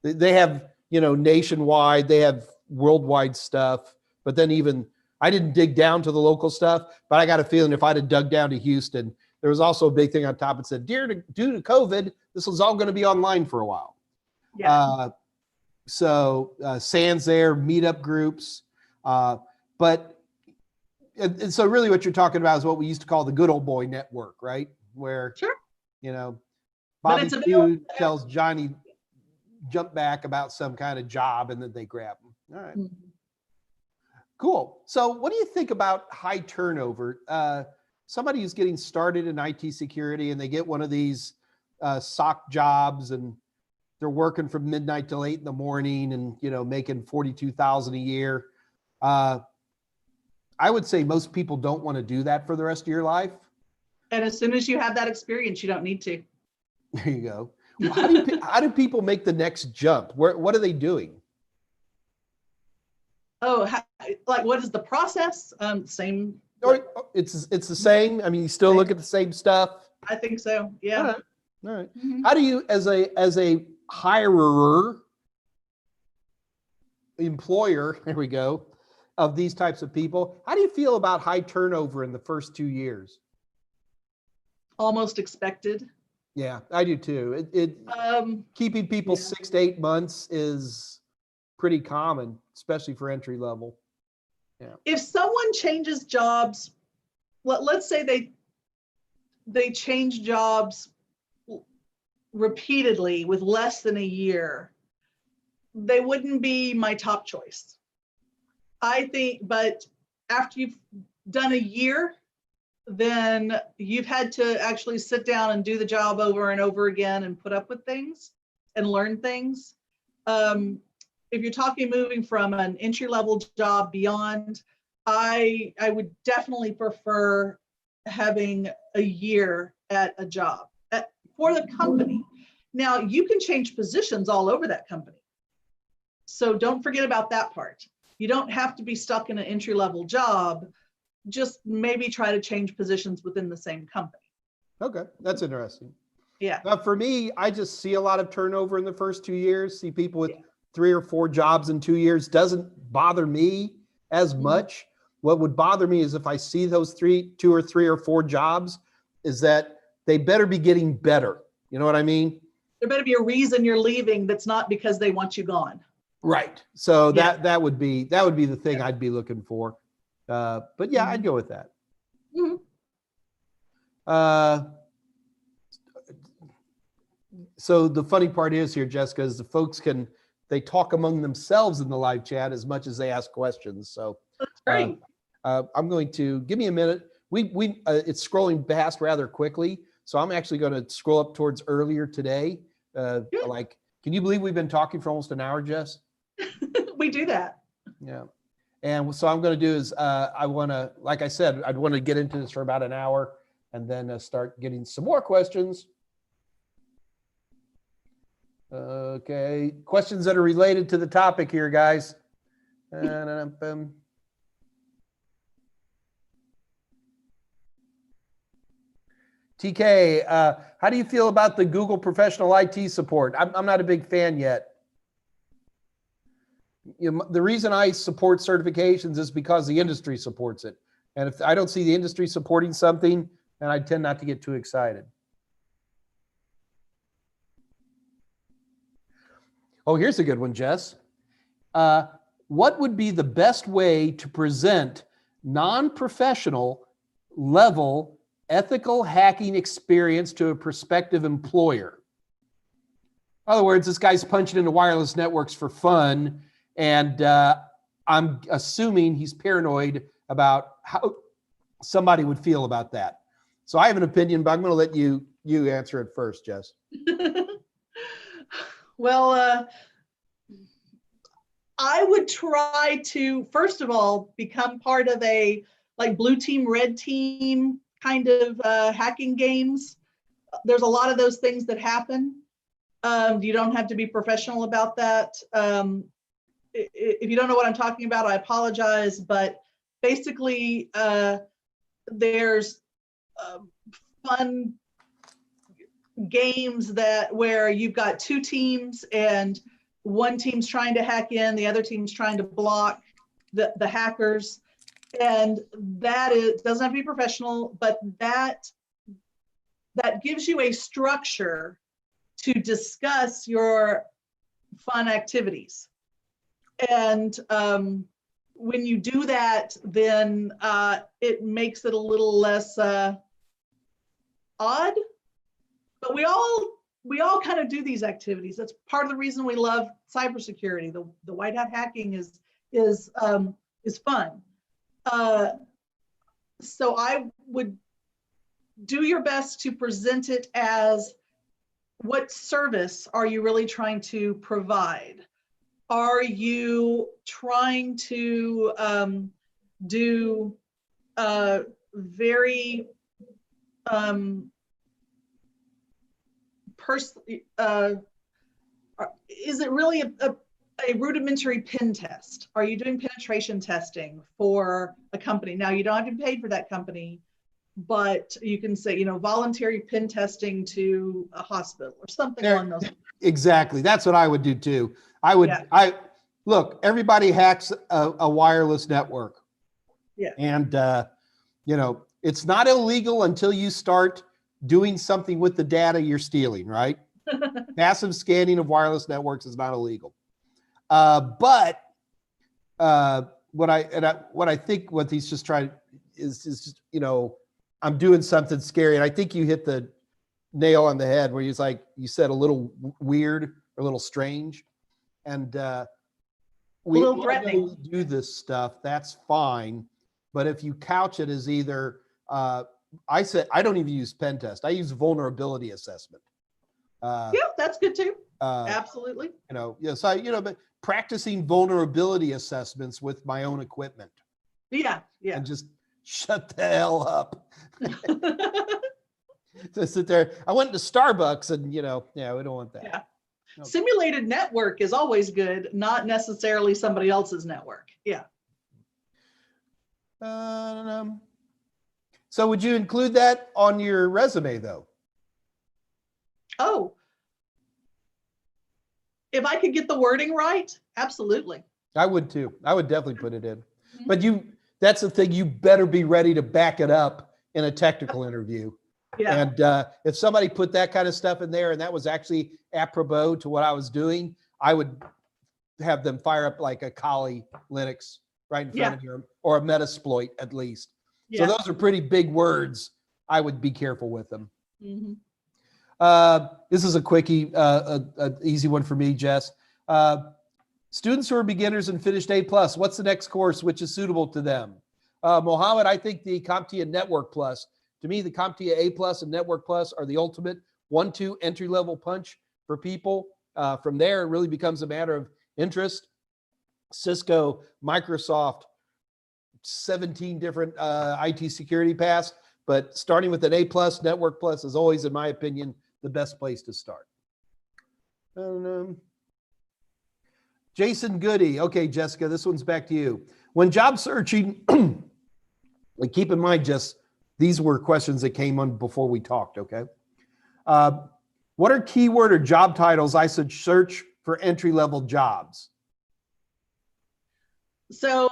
they have, nationwide, they have worldwide stuff, but then even, I didn't dig down to the local stuff, but I got a feeling if I'd have dug down to Houston, there was also a big thing on top that said, due to COVID, this was all going to be online for a while. Yeah. So SANS there, meetup groups, but and so really what you're talking about is what we used to call the good old boy network, right? Where, sure. Bobby Q tells Johnny jump back about some kind of job and then they grab him. All right. Mm-hmm. Cool. So what do you think about high turnover? Somebody who's getting started in IT security and they get one of these SOC jobs and they're working from midnight till 8 a.m. and, making $42,000 a year. I would say most people don't want to do that for the rest of your life. And as soon as you have that experience, you don't need to. There you go. Well, how do people make the next jump? What are they doing? Oh, what is the process? Same. Or it's the same. I mean, you still look at the same stuff. I think so. Yeah. All right. Mm-hmm. How do you, as a hirer, employer, there we go, of these types of people, how do you feel about high turnover in the first 2 years? Almost expected. Yeah, I do too. Keeping people 6 to 8 months is pretty common, especially for entry level. Yeah. If someone changes jobs, let's say they change jobs repeatedly with less than a year, they wouldn't be my top choice. I think, but after you've done a year, then you've had to actually sit down and do the job over and over again and put up with things and learn things. If you're talking moving from an entry-level job beyond, I would definitely prefer having a year at a job for the company. Now, you can change positions all over that company. So don't forget about that part. You don't have to be stuck in an entry-level job. Just maybe try to change positions within the same company. Okay, that's interesting. Yeah. For me, I just see a lot of turnover in the first 2 years. See people with 3 or 4 jobs in 2 years. Doesn't bother me as much. What would bother me is if I see those 2 or 3 or 4 jobs, is that they better be getting better. You know what I mean? There better be a reason you're leaving that's not because they want you gone. Right. So that would be the thing I'd be looking for. But yeah, I'd go with that. Mm-hmm. So the funny part is here, Jessica, is the folks they talk among themselves in the live chat as much as they ask questions. So that's great. I'm going to give me a minute. It's scrolling past rather quickly. So I'm actually going to scroll up towards earlier today. Can you believe we've been talking for almost an hour, Jess? We do that. Yeah. And so I'm going to do is I want to, like I said, I'd want to get into this for about an hour and then start getting some more questions. Okay. Questions that are related to the topic here, guys. TK, how do you feel about the Google professional IT support? I'm not a big fan yet. The reason I support certifications is because the industry supports it. And if I don't see the industry supporting something, then I tend not to get too excited. Oh, here's a good one, Jess. What would be the best way to present non-professional level ethical hacking experience to a prospective employer? In other words, this guy's punching into wireless networks for fun. And I'm assuming he's paranoid about how somebody would feel about that. So I have an opinion, but I'm going to let you answer it first, Jess. Well, I would try to, first of all, become part of a blue team, red team kind of hacking games. There's a lot of those things that happen. You don't have to be professional about that. If you don't know what I'm talking about, I apologize, but basically there's fun games where you've got two teams and one team's trying to hack in, the other team's trying to block the hackers. And doesn't have to be professional, but that gives you a structure to discuss your fun activities. And when you do that, then it makes it a little less odd. But we all kind of do these activities. That's part of the reason we love cybersecurity. The white hat hacking is fun. So I would do your best to present it as, what service are you really trying to provide? Are you trying to do very is it really a rudimentary pen test? Are you doing penetration testing for a company? Now, you don't have to be paid for that company, but you can say, voluntary pen testing to a hospital or something along those lines. Exactly. That's what I would do too. Look, everybody hacks a wireless network. Yeah. And, it's not illegal until you start doing something with the data you're stealing, right? Massive scanning of wireless networks is not illegal. But what I think what he's just trying is just, I'm doing something scary. And I think you hit the nail on the head where he's like, you said a little weird or a little strange. And we do this stuff, that's fine. But if you couch it as either, I said, I don't even use pen test. I use vulnerability assessment. Yeah, that's good too. Absolutely. But practicing vulnerability assessments with my own equipment. Yeah. And just shut the hell up. To sit there. I went to Starbucks and, we don't want that. Yeah. Okay. Simulated network is always good, not necessarily somebody else's network. Yeah. So would you include that on your resume though? Oh, if I could get the wording right, absolutely. I would too. I would definitely put it in. Mm-hmm. But that's the thing, you better be ready to back it up in a technical interview. Yeah. And if somebody put that kind of stuff in there and that was actually apropos to what I was doing, I would have them fire up like a Kali Linux right in front of you, or a Metasploit at least. Yeah. So those are pretty big words. I would be careful with them. Mm-hmm. This is a quickie, an easy one for me, Jess. Students who are beginners and finished A+, what's the next course which is suitable to them? Mohammed, I think the CompTIA Network Plus. To me, the CompTIA A+ and Network Plus are the ultimate 1-2 entry-level punch for people. From there, it really becomes a matter of interest. Cisco, Microsoft, 17 different IT security paths, but starting with an A+, Network Plus is always, in my opinion, the best place to start. Jason Goody. Okay, Jessica, this one's back to you. When job searching, keep in mind, Jess, these were questions that came on before we talked, okay? What are keyword or job titles I should search for entry-level jobs? So,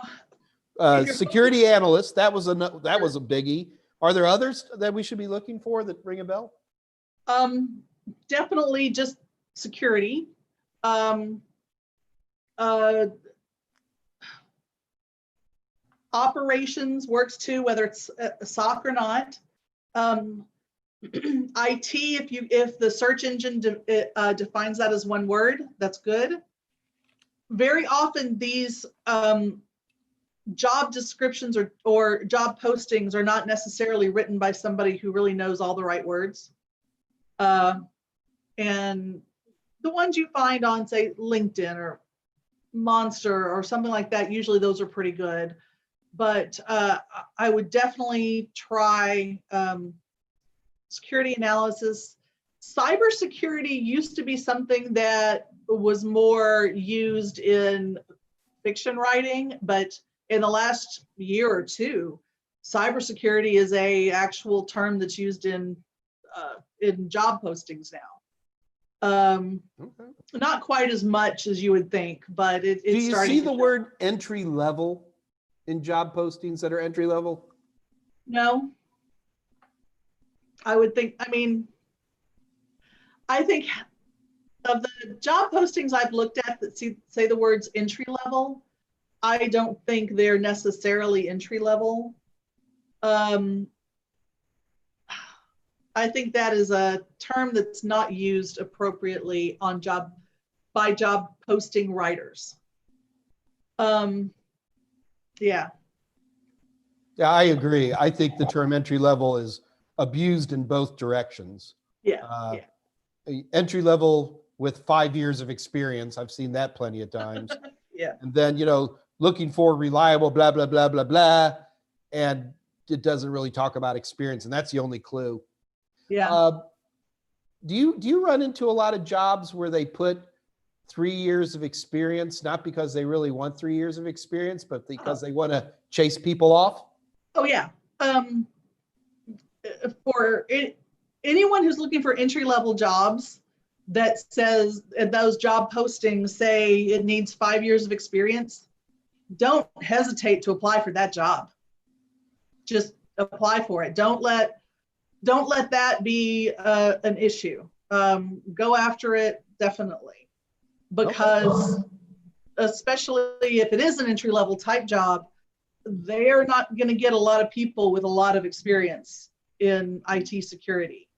security analyst, that was a biggie. Are there others that we should be looking for that ring a bell? Definitely just security. Operations works too, whether it's a SOC or not. IT, if the search engine defines that as one word, that's good. Very often these job descriptions or job postings are not necessarily written by somebody who really knows all the right words. And the ones you find on, say, LinkedIn or Monster or something like that, usually those are pretty good. but I would definitely try security analysis. Cybersecurity used to be something that was more used in fiction writing, but in the last year or two, cybersecurity is a actual term that's used in job postings now. Okay. Not quite as much as you would think, but it's Do you starting see to the show. word entry level in job postings that are entry level? No, I would think, I think of the job postings I've looked at that say the words entry level, I don't think they're necessarily entry level. I think that is a term that's not used appropriately on by job posting writers. Yeah. Yeah, I agree. I think the term entry level is abused in both directions. Yeah. Entry level with 5 years of experience. I've seen that plenty of times. Yeah. And then, looking for reliable, blah, blah, blah, blah, blah. And it doesn't really talk about experience. And that's the only clue. Yeah. Do you run into a lot of jobs where they put 3 years of experience, not because they really want 3 years of experience, but because they want to chase people off? Oh yeah. For anyone who's looking for entry level jobs, that says those job postings say it needs 5 years of experience, don't hesitate to apply for that job. Just apply for it. Don't let that be an issue. Go after it, definitely, because especially if it is an entry level type job, they're not going to get a lot of people with a lot of experience in IT security.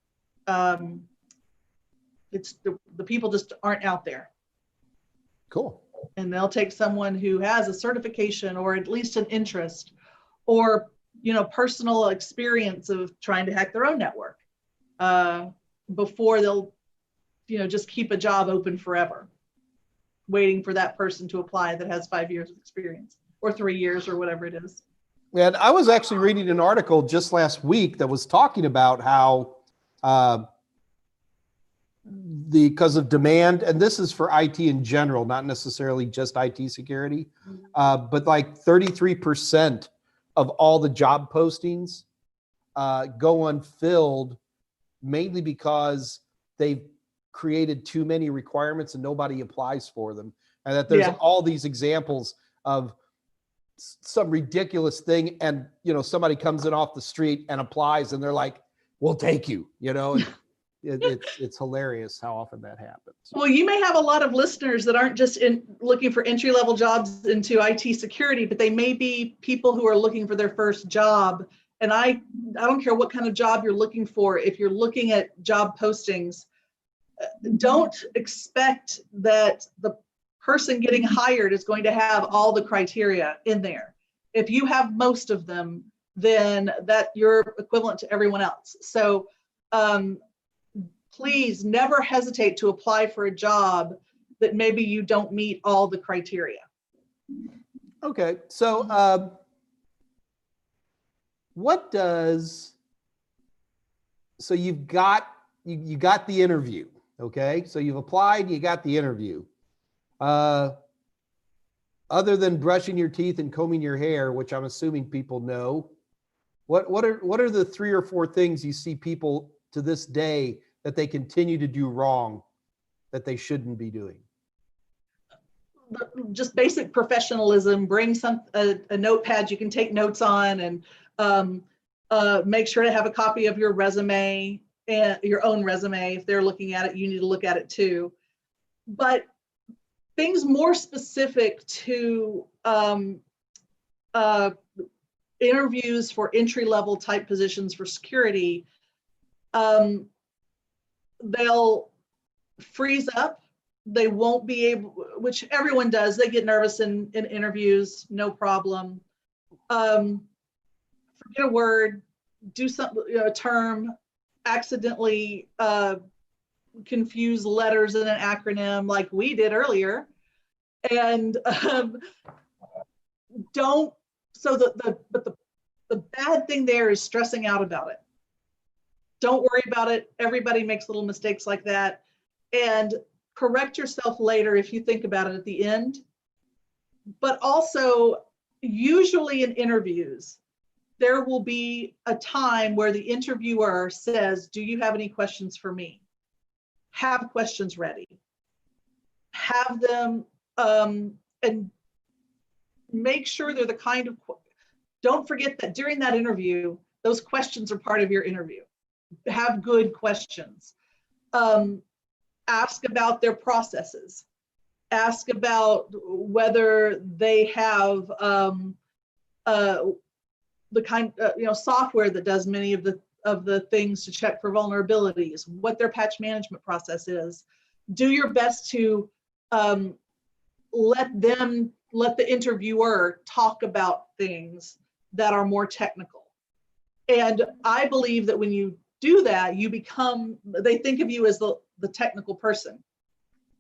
It's the people just aren't out there. Cool. And they'll take someone who has a certification or at least an interest or personal experience of trying to hack their own network before they'll just keep a job open forever, waiting for that person to apply that has 5 years of experience or 3 years or whatever it is. And I was actually reading an article just last week that was talking about how because of demand, and this is for IT in general, not necessarily just IT security, but like 33% of all the job postings go unfilled, mainly because they've created too many requirements and nobody applies for them. And that there's all these examples of some ridiculous thing, and somebody comes in off the street and applies and they're like, we'll take you, and it's hilarious how often that happens. Well, you may have a lot of listeners that aren't just looking for entry-level jobs into IT security, but they may be people who are looking for their first job. And I don't care what kind of job you're looking for. If you're looking at job postings, don't expect that the person getting hired is going to have all the criteria in there. If you have most of them, then that you're equivalent to everyone else. So please never hesitate to apply for a job that maybe you don't meet all the criteria. Okay, so so you've got you got the interview, okay? So you've applied, you got the interview. Other than brushing your teeth and combing your hair, which I'm assuming people know, what are the 3 or 4 things you see people to this day that they continue to do wrong that they shouldn't be doing? Just basic professionalism. Bring a notepad you can take notes on, and make sure to have a copy of your resume, and your own resume. If they're looking at it, you need to look at it too. But things more specific to interviews for entry-level type positions for security, they'll freeze up. They won't be able, which everyone does. They get nervous in interviews, no problem. Forget a word, do something, a term, accidentally confuse letters in an acronym like we did earlier. And don't So the bad thing there is stressing out about it. Don't worry about it. Everybody makes little mistakes like that. And correct yourself later if you think about it at the end. But also, usually in interviews, there will be a time where the interviewer says, do you have any questions for me? Have questions ready. Have them, and make sure they're the kind of, don't forget that during that interview, those questions are part of your interview. Have good questions. Ask about their processes. Ask about whether they have the kind software that does many of the things to check for vulnerabilities, what their patch management process is. Do your best to let the interviewer talk about things that are more technical. And I believe that when you do that, they think of you as the technical person,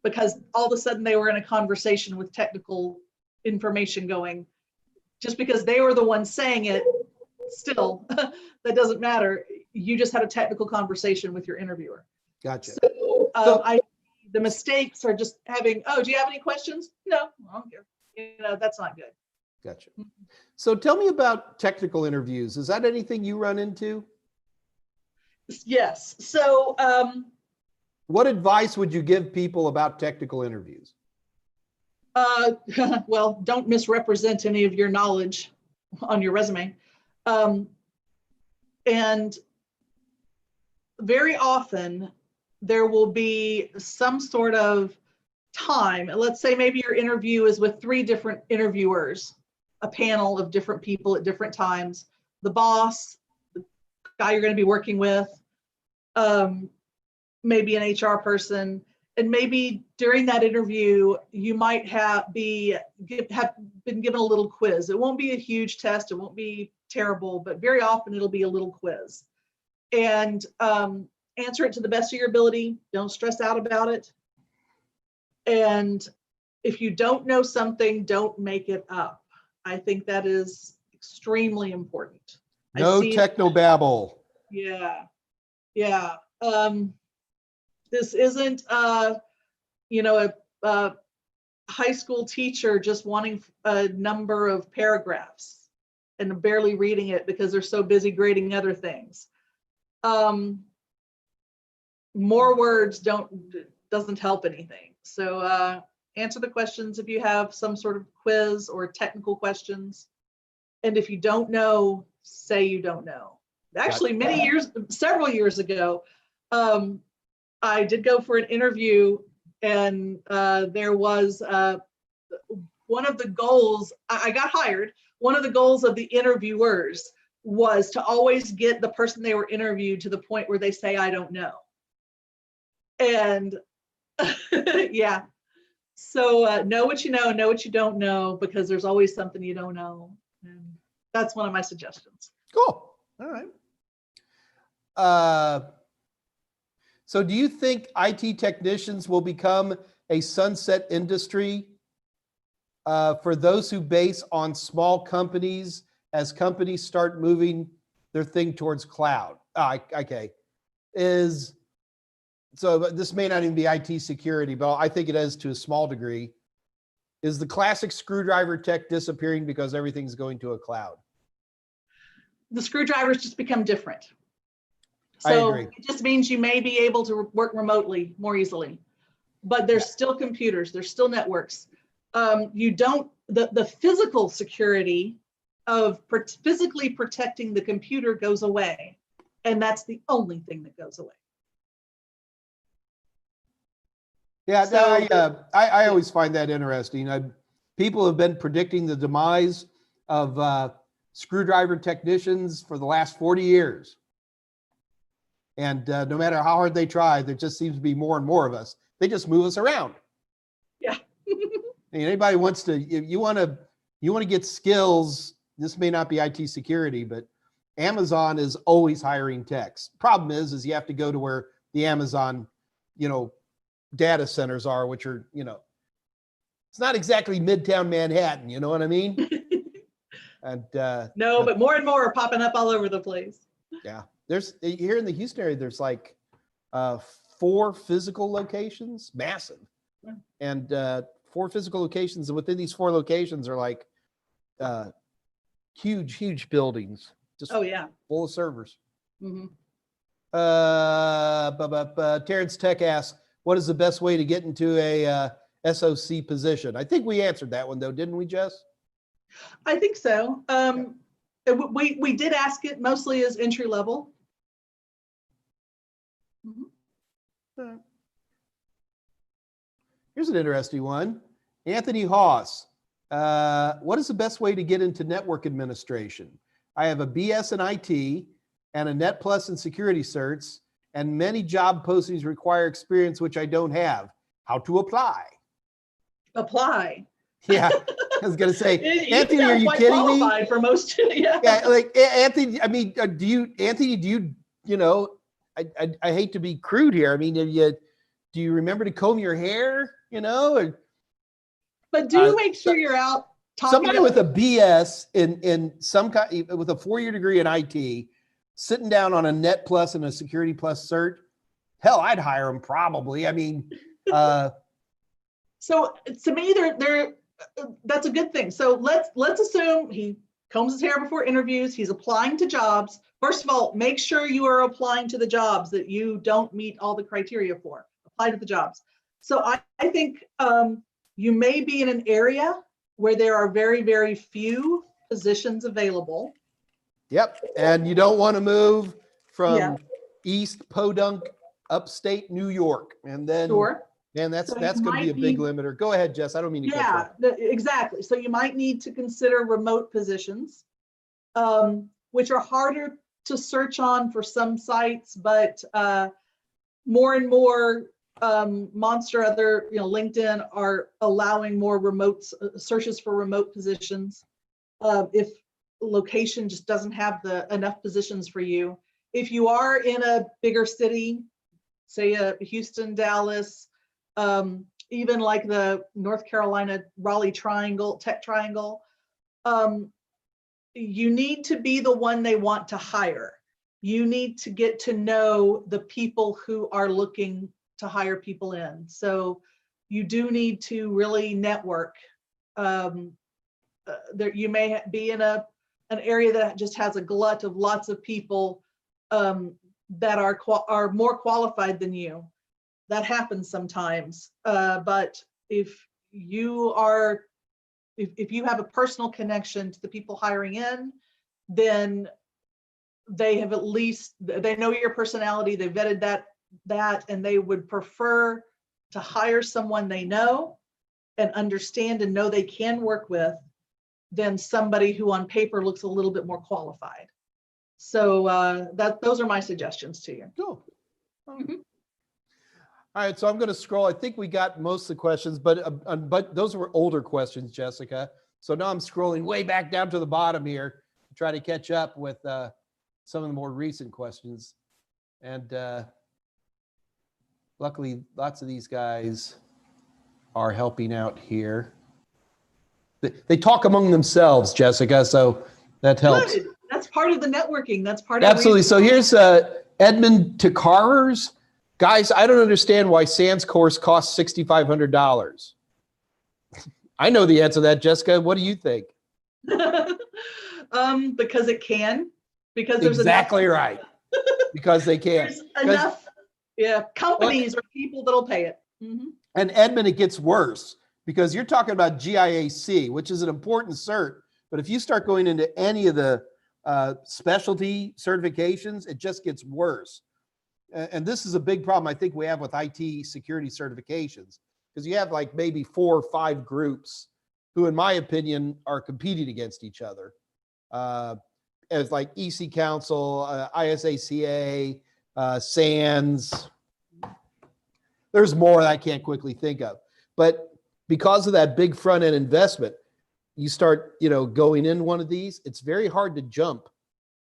because all of a sudden they were in a conversation with technical information going. Just because they were the ones saying it, still, that doesn't matter. You just had a technical conversation with your interviewer. Gotcha. So the mistakes are just having, oh, do you have any questions? No, I don't care. That's not good. Gotcha. So tell me about technical interviews. Is that anything you run into? Yes. So what advice would you give people about technical interviews? Well, don't misrepresent any of your knowledge on your resume. And very often there will be some sort of time. Let's say maybe your interview is with 3 different interviewers, a panel of different people at different times, the boss, the guy you're going to be working with, maybe an HR person. And maybe during that interview, you might have been given a little quiz. It won't be a huge test. It won't be terrible, but very often it'll be a little quiz. And answer it to the best of your ability. Don't stress out about it. And if you don't know something, don't make it up. I think that is extremely important. No technobabble. Yeah. Yeah. This isn't, a high school teacher just wanting a number of paragraphs and barely reading it because they're so busy grading other things. More words doesn't help anything. So answer the questions if you have some sort of quiz or technical questions. And if you don't know, say you don't know. Actually, several years ago, I did go for an interview, and there was one of the goals, I got hired. One of the goals of the interviewers was to always get the person they were interviewed to the point where they say, I don't know. And yeah, so know what you know what you don't know, because there's always something you don't know. And that's one of my suggestions. Cool. All right. So do you think IT technicians will become a sunset industry for those who base on small companies as companies start moving their thing towards cloud? Okay. So this may not even be IT security, but I think it is to a small degree. Is the classic screwdriver tech disappearing because everything's going to a cloud? The screwdrivers just become different. I So agree. it just means you may be able to work remotely more easily, but there's still computers, there's still networks. The physical security of physically protecting the computer goes away, and that's the only thing that goes away. Yeah, So, I always find that interesting. People have been predicting the demise of screwdriver technicians for the last 40 years. And no matter how hard they try, there just seems to be more and more of us. They just move us around. Yeah. Anybody wants to, if you want to get skills, this may not be IT security, but Amazon is always hiring techs. Problem is you have to go to where the Amazon, data centers are, which are, it's not exactly Midtown Manhattan. You know what I mean? And No, but more and more are popping up all over the place. yeah, there's here in the Houston area, there's like 4 physical locations, massive, Yeah. and 4 physical locations, and within these 4 locations are like huge buildings, just Oh yeah. full of servers. Mm-hmm. Terrence Tech asks, what is the best way to get into a SOC position? I think we answered that one though, didn't we, Jess? I think so. We did ask it mostly as entry level. Mm-hmm. Here's an interesting one. Anthony Haas. What is the best way to get into network administration? I have a BS in IT and a Net Plus in security certs, and many job postings require experience, which I don't have. How to apply? Apply. Yeah, I was going to say, Anthony, are you kidding me? For most, yeah. Yeah, like Anthony, I mean, Anthony, you know, I hate to be crude here. I mean, do you remember to comb your hair, you know? Or, but do make sure you're out talking. Somebody with a BS in some kind, with a 4-year degree in IT, sitting down on a Net Plus and a Security Plus cert, hell, I'd hire him probably. I mean, so to me, that's a good thing. So let's assume he combs his hair before interviews. He's applying to jobs. First of all, make sure you are applying to the jobs that you don't meet all the criteria for. Apply to the jobs. So I think you may be in an area where there are very few positions available. Yep, and you don't want to move from Yeah. East Podunk, upstate New York, and then Sure. man, that's So going to be a big limiter. Go ahead, Jess. I don't mean to cut you off. Exactly. So you might need to consider remote positions, which are harder to search on for some sites, but more and more Monster, other, LinkedIn are allowing more remote searches for remote positions. If location just doesn't have enough positions for you. If you are in a bigger city, say Houston, Dallas, even like the North Carolina, Raleigh Triangle, Tech Triangle, you need to be the one they want to hire. You need to get to know the people who are looking to hire people in. So you do need to really network. You may be in an area that just has a glut of lots of people that are more qualified than you. That happens sometimes. But if you have a personal connection to the people hiring in, then they have they know your personality, they vetted that, and they would prefer to hire someone they know and understand and know they can work with than somebody who on paper looks a little bit more qualified. So those are my suggestions to you. Cool. Mm-hmm. All right, so I'm going to scroll. I think we got most of the questions, but those were older questions, Jessica. So now I'm scrolling way back down to the bottom here to try to catch up with some of the more recent questions. And luckily, lots of these guys are helping out here. They talk among themselves, Jessica, so that helps. Good. That's part of the networking. That's part of Absolutely. So here's Edmund Takarers. Guys, I don't understand why SANS course costs $6,500. I know the answer to that, Jessica. What do you think? Because it can. Because there's exactly right. Because they can. There's enough companies or people that'll pay it. Mm-hmm. And Edmund, it gets worse because you're talking about GIAC, which is an important cert. But if you start going into any of the specialty certifications, it just gets worse. And this is a big problem I think we have with IT security certifications, because you have like maybe 4 or 5 groups who, in my opinion, are competing against each other. As like EC Council, ISACA, SANS. There's more that I can't quickly think of. But because of that big front end investment, you start, going in one of these, it's very hard to jump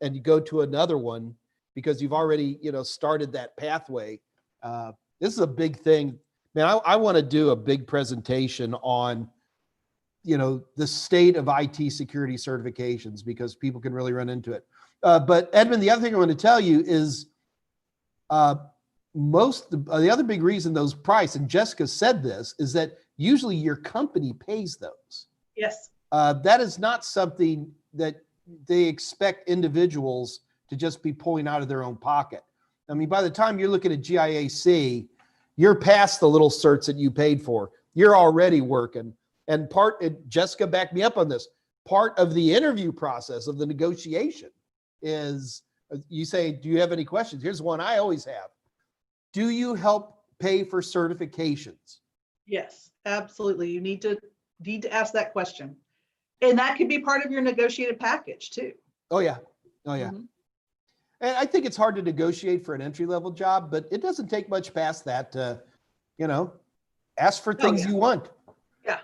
and you go to another one because you've already, started that pathway. This is a big thing. Man, I want to do a big presentation on the state of IT security certifications, because people can really run into it. But Edmund, the other thing I want to tell you is the other big reason those price, and Jessica said this, is that usually your company pays those. Yes. That is not something that they expect individuals to just be pulling out of their own pocket. I mean, by the time you're looking at GIAC, you're past the little certs that you paid for. You're already working. And Jessica backed me up on this, part of the interview process of the negotiation is you say, do you have any questions? Here's one I always have. Do you help pay for certifications? Yes, absolutely. You need to ask that question. And that could be part of your negotiated package too. Oh yeah. Mm-hmm. And I think it's hard to negotiate for an entry-level job, but it doesn't take much past that to, ask for things you want. Yeah.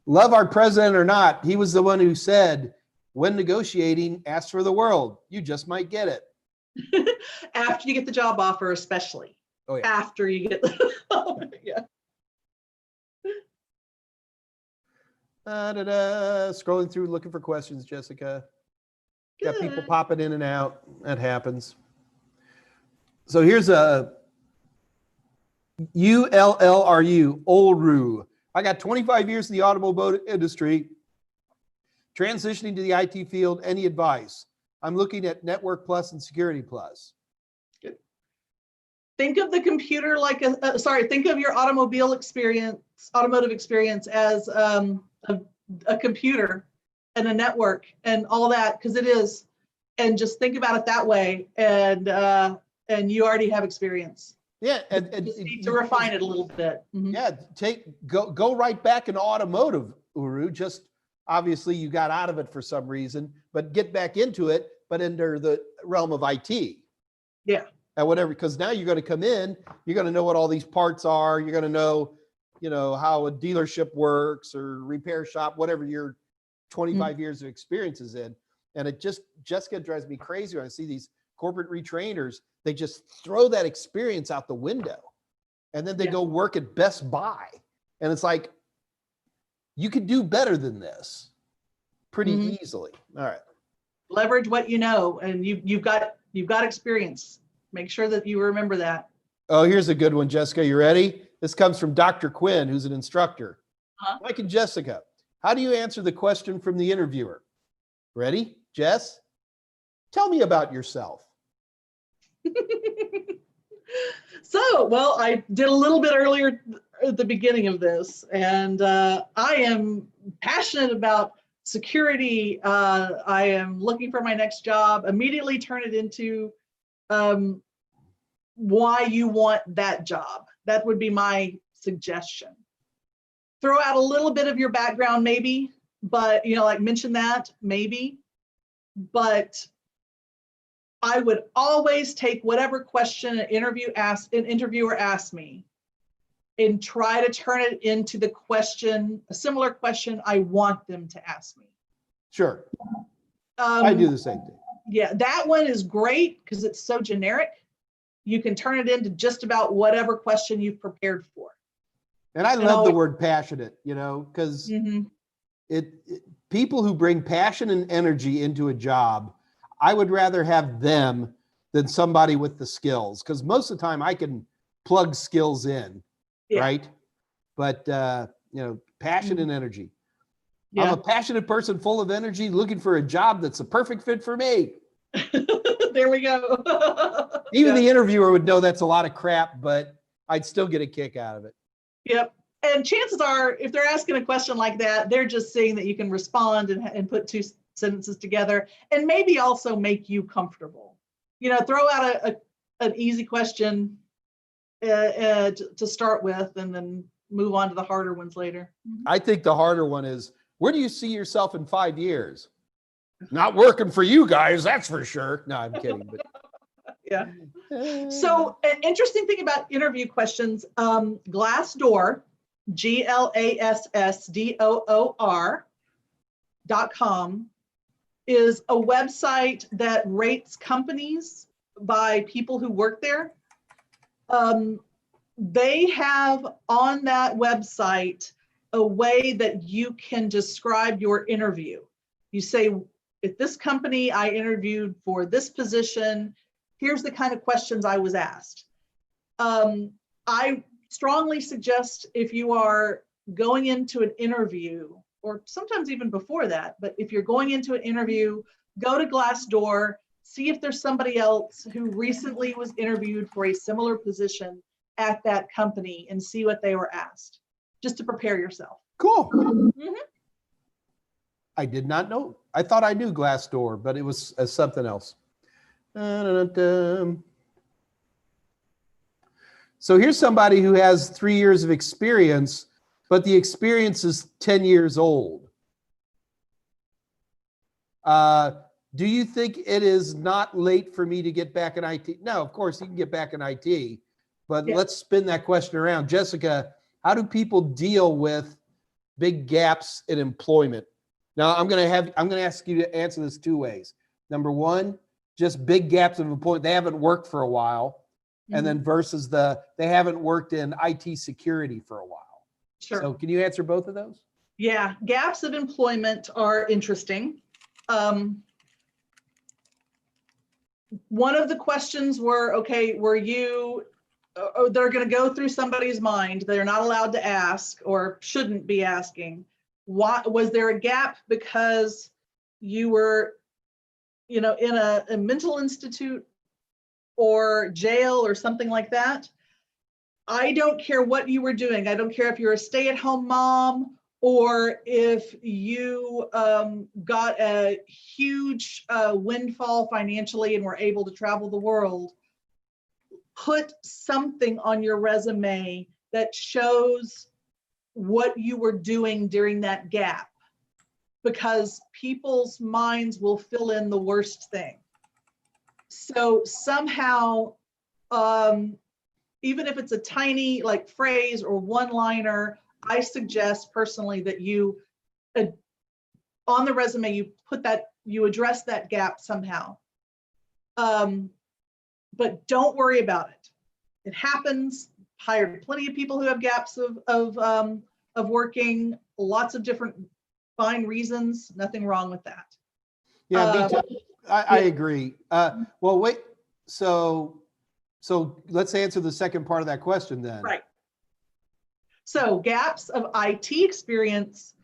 Love our president or not, he was the one who said, when negotiating, ask for the world. You just might get it. After you get the job offer, especially. Oh yeah. After you get yeah. Scrolling through, looking for questions, Jessica. Got people popping in and out. That happens. So here's a ULLRU, Olru. I got 25 years in the automobile industry, transitioning to the IT field. Any advice? I'm looking at Network Plus and Security Plus. Good. Think of the computer like think of your automotive experience as a computer and a network and all that, because it is, and just think about it that way, and you already have experience. Yeah, and just need to refine it a little bit. Mm-hmm. Yeah, go right back in automotive, Uru. Just obviously you got out of it for some reason, but get back into it, but under the realm of IT. Yeah. And whatever, because now you're going to come in, you're going to know what all these parts are. You're going to know, how a dealership works or repair shop, whatever your 25 years of experience is in. And Jessica drives me crazy when I see these corporate retrainers. They just throw that experience out the window, and then they go work at Best Buy. And it's like, you could do better than this pretty easily. All right. Leverage what you know, and you've got experience. Make sure that you remember that. Oh, here's a good one, Jessica. You ready? This comes from Dr. Quinn, who's an instructor. Mike and Jessica, how do you answer the question from the interviewer? Ready, Jess? Tell me about yourself. Well, I did a little bit earlier at the beginning of this, and I am passionate about security. I am looking for my next job. Immediately turn it into why you want that job. That would be my suggestion. Throw out a little bit of your background, maybe, but mention that maybe, but I would always take whatever question an interviewer asks me and try to turn it into a similar question I want them to ask me. Sure. I do the same thing. Yeah, that one is great because it's so generic. You can turn it into just about whatever question you've prepared for. And I love the word passionate, because people who bring passion and energy into a job, I would rather have them than somebody with the skills, because most of the time I can plug skills in, right? But, passion and energy. Yeah. I'm a passionate person full of energy looking for a job that's a perfect fit for me. There we go. Even the interviewer would know that's a lot of crap, but I'd still get a kick out of it. Yep. And chances are, if they're asking a question like that, they're just seeing that you can respond and put two sentences together, and maybe also make you comfortable. Throw out an easy question to start with, and then move on to the harder ones later. I think the harder one is, where do you see yourself in 5 years? Not working for you guys, that's for sure. No, I'm kidding. But yeah. So an interesting thing about interview questions, Glassdoor, GLASSDOOR.com is a website that rates companies by people who work there. They have on that website a way that you can describe your interview. You say, at this company, I interviewed for this position. Here's the kind of questions I was asked. I strongly suggest if you are going into an interview, or sometimes even before that, but if you're going into an interview, go to Glassdoor, see if there's somebody else who recently was interviewed for a similar position at that company and see what they were asked, just to prepare yourself. Cool. Mm-hmm. I did not know. I thought I knew Glassdoor, but it was something else. So here's somebody who has 3 years of experience, but the experience is 10 years old. Do you think it is not late for me to get back in IT? No, of course you can get back in IT, but Yeah. let's spin that question around. Jessica, how do people deal with big gaps in employment? Now I'm going to ask you to answer this 2 ways. Number one, just big gaps of employment. They haven't worked for a while. And then versus they haven't worked in IT security for a while. Sure. So can you answer both of those? Yeah, gaps of employment are interesting. One of the questions were, okay, were you, they're going to go through somebody's mind. They're not allowed to ask or shouldn't be asking. Why was there a gap because you were, in a mental institute or jail or something like that? I don't care what you were doing. I don't care if you're a stay-at-home mom or if you got a huge windfall financially and were able to travel the world. Put something on your resume that shows what you were doing during that gap, because people's minds will fill in the worst thing. So somehow, even if it's a tiny phrase or one-liner, I suggest personally that you, on the resume, you address that gap somehow. But don't worry about it. It happens. Hired plenty of people who have gaps of working, lots of different fine reasons. Nothing wrong with that. Yeah, me too. I agree. Well, wait. So let's answer the second part of that question then. Right. So gaps of IT experience,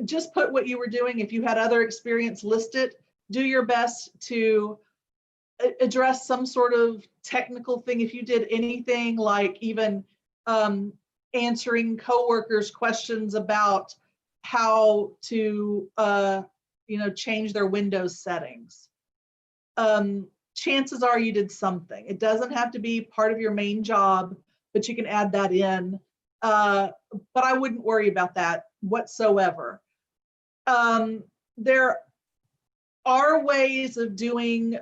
just put what you were doing. If you had other experience, list it. Do your best to address some sort of technical thing. If you did anything like even answering coworkers' questions about how to change their Windows settings. Chances are you did something. It doesn't have to be part of your main job, but you can add that in. But I wouldn't worry about that whatsoever. There are ways of doing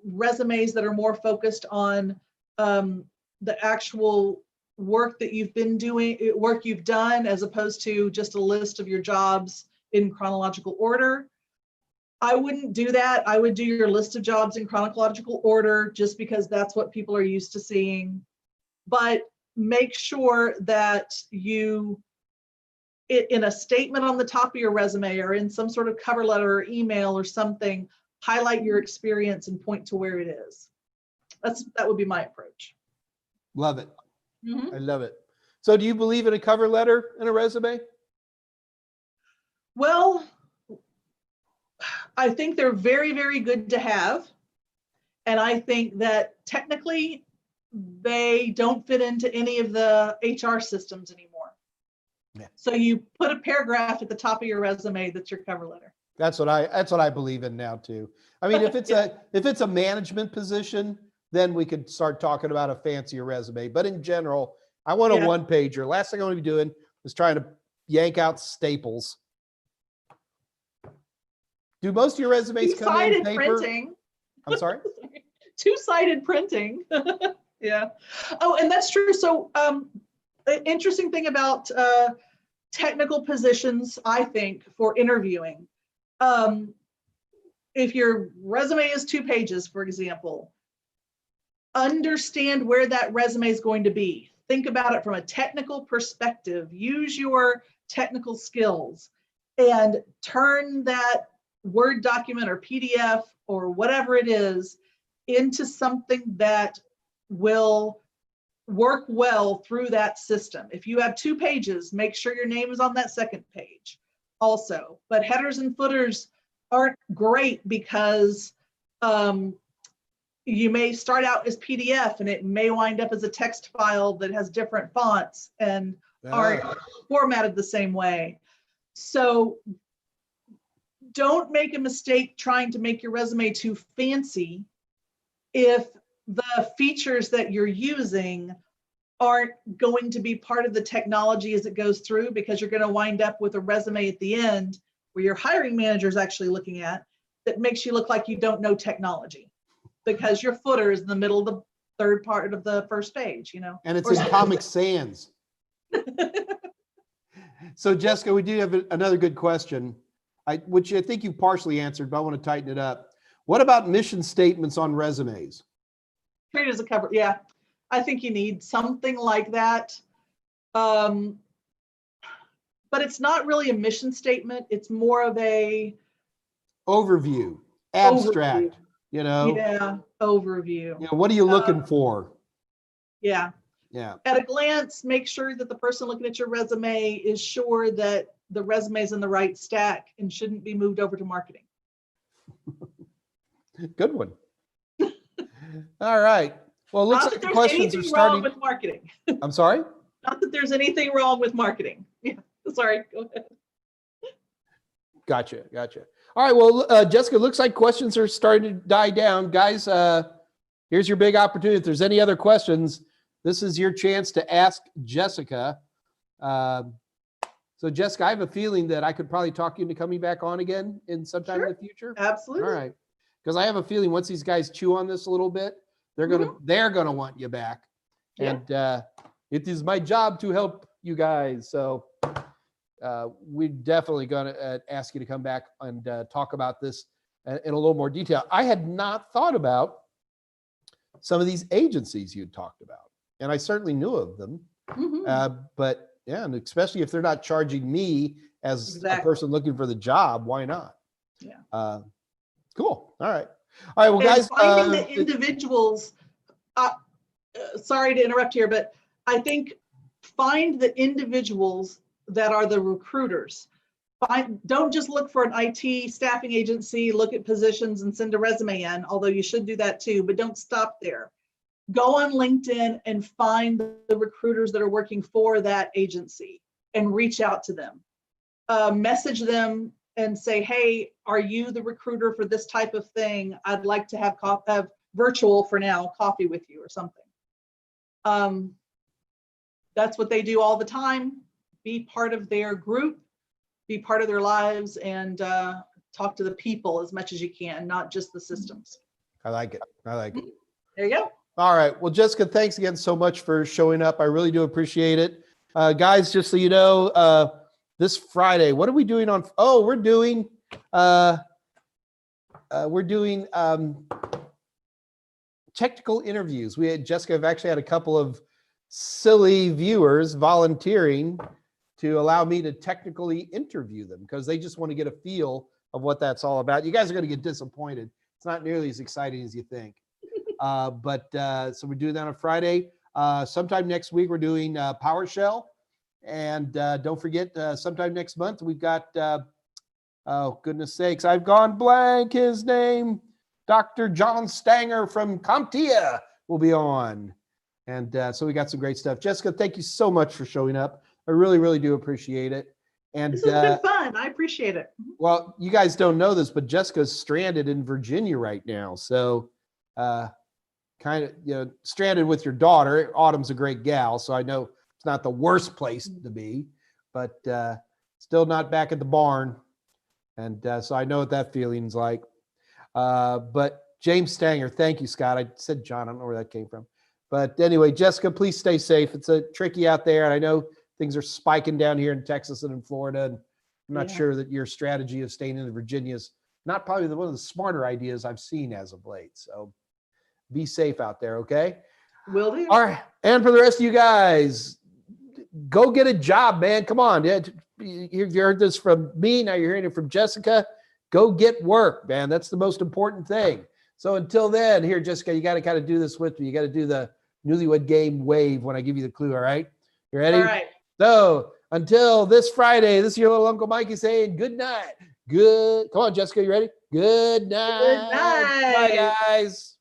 resumes that are more focused on the actual work that you've been doing, work you've done, as opposed to just a list of your jobs in chronological order. I wouldn't do that. I would do your list of jobs in chronological order just because that's what people are used to seeing. But make sure that you, in a statement on the top of your resume or in some sort of cover letter or email or something, highlight your experience and point to where it is. That would be my approach. Love it. Mm-hmm. I love it. So do you believe in a cover letter and a resume? Well, I think they're very, very good to have. And I think that technically they don't fit into any of the HR systems anymore. Yeah. So you put a paragraph at the top of your resume that's your cover letter. That's what I believe in now too. I mean, if it's a management position, then we could start talking about a fancier resume. But in general, I want a one-pager. Last thing I want to be doing is trying to yank out staples. Do most of your resumes come in paper? Printing. I'm sorry? Two-sided printing. Yeah. Oh, and that's true. So interesting thing about technical positions, I think, for interviewing. If your resume is 2 pages, for example, understand where that resume is going to be. think about it from a technical perspective. Use your technical skills and turn that Word document or PDF or whatever it is into something that will work well through that system. If you have 2 pages, make sure your name is on that second page also. But headers and footers aren't great because you may start out as PDF and it may wind up as a text file that has different fonts and aren't formatted the same way. So don't make a mistake trying to make your resume too fancy if the features that you're using aren't going to be part of the technology as it goes through, because you're going to wind up with a resume at the end where your hiring manager is actually looking at that makes you look like you don't know technology because your footer is in the middle of the third part of the first page, And it's in Comic Sans. So Jessica, we do have another good question, which I think you partially answered, but I want to tighten it up. What about mission statements on resumes? Treat it as a cover. Yeah, I think you need something like that. But it's not really a mission statement. It's more of a overview, abstract, overview. Yeah, overview. What are you looking for? Yeah. Yeah. At a glance, make sure that the person looking at your resume is sure that the resume is in the right stack and shouldn't be moved over to marketing. Good one. All right. Well, it looks like the questions are starting. Not that there's anything wrong with marketing. I'm sorry? Not that there's anything wrong with marketing. Yeah, sorry. Go ahead. Gotcha. All right. Well, Jessica, looks like questions are starting to die down. Guys, here's your big opportunity. If there's any other questions, this is your chance to ask Jessica. So Jessica, I have a feeling that I could probably talk you into coming back on again in sometime in the future. Absolutely. All right. Because I have a feeling once these guys chew on this a little bit, they're gonna want you back. Yeah. And it is my job to help you guys. So we're definitely gonna ask you to come back and talk about this in a little more detail. I had not thought about some of these agencies you talked about, and I certainly knew of them. But yeah, and especially if they're not charging me as a person looking for the job, why not? Yeah. Cool. All right. Well, guys, finding the individuals, sorry to interrupt here, but I think find the individuals that are the recruiters. Don't just look for an IT staffing agency, look at positions and send a resume in, although you should do that too, but don't stop there. Go on LinkedIn and find the recruiters that are working for that agency and reach out to them. Message them and say, hey, are you the recruiter for this type of thing? I'd like to have virtual for now, coffee with you or something. That's what they do all the time. Be part of their group, be part of their lives, and talk to the people as much as you can, not just the systems. I like it. There you go. All right. Well, Jessica, thanks again so much for showing up. I really do appreciate it. Guys, just so you know, this Friday, what are we doing on? Oh, we're doing technical interviews. Jessica, have actually had a couple of silly viewers volunteering to allow me to technically interview them because they just want to get a feel of what that's all about. You guys are going to get disappointed. It's not nearly as exciting as you think. So we're doing that on Friday. Sometime next week, we're doing PowerShell. And don't forget, sometime next month, we've got, oh, goodness sakes, I've gone blank. His name, Dr. John Stanger from CompTIA will be on. And so we got some great stuff. Jessica, thank you so much for showing up. I really, really do appreciate it. And this has been fun. I appreciate it. Well, you guys don't know this, but Jessica's stranded in Virginia right now. So kind of, stranded with your daughter. Autumn's a great gal, so I know it's not the worst place to be, but still not back at the barn. And so I know what that feeling's like. But James Stanger, thank you, Scott. I said John, I don't know where that came from. But anyway, Jessica, please stay safe. It's tricky out there. And I know things are spiking down here in Texas and in Florida. And I'm not sure that your strategy of staying in Virginia is not probably one of the smarter ideas I've seen as of late. So be safe out there, okay? Will do. All right. And for the rest of you guys, go get a job, man. Come on. You heard this from me. Now you're hearing it from Jessica. Go get work, man. That's the most important thing. So until then, here, Jessica, you got to kind of do this with me. You got to do the newlywed game wave when I give you the clue. All right. You ready? All right. So until this Friday, this is your little Uncle Mikey saying good night. Good. Come on, Jessica. You ready? Good night. Good night. Bye, guys.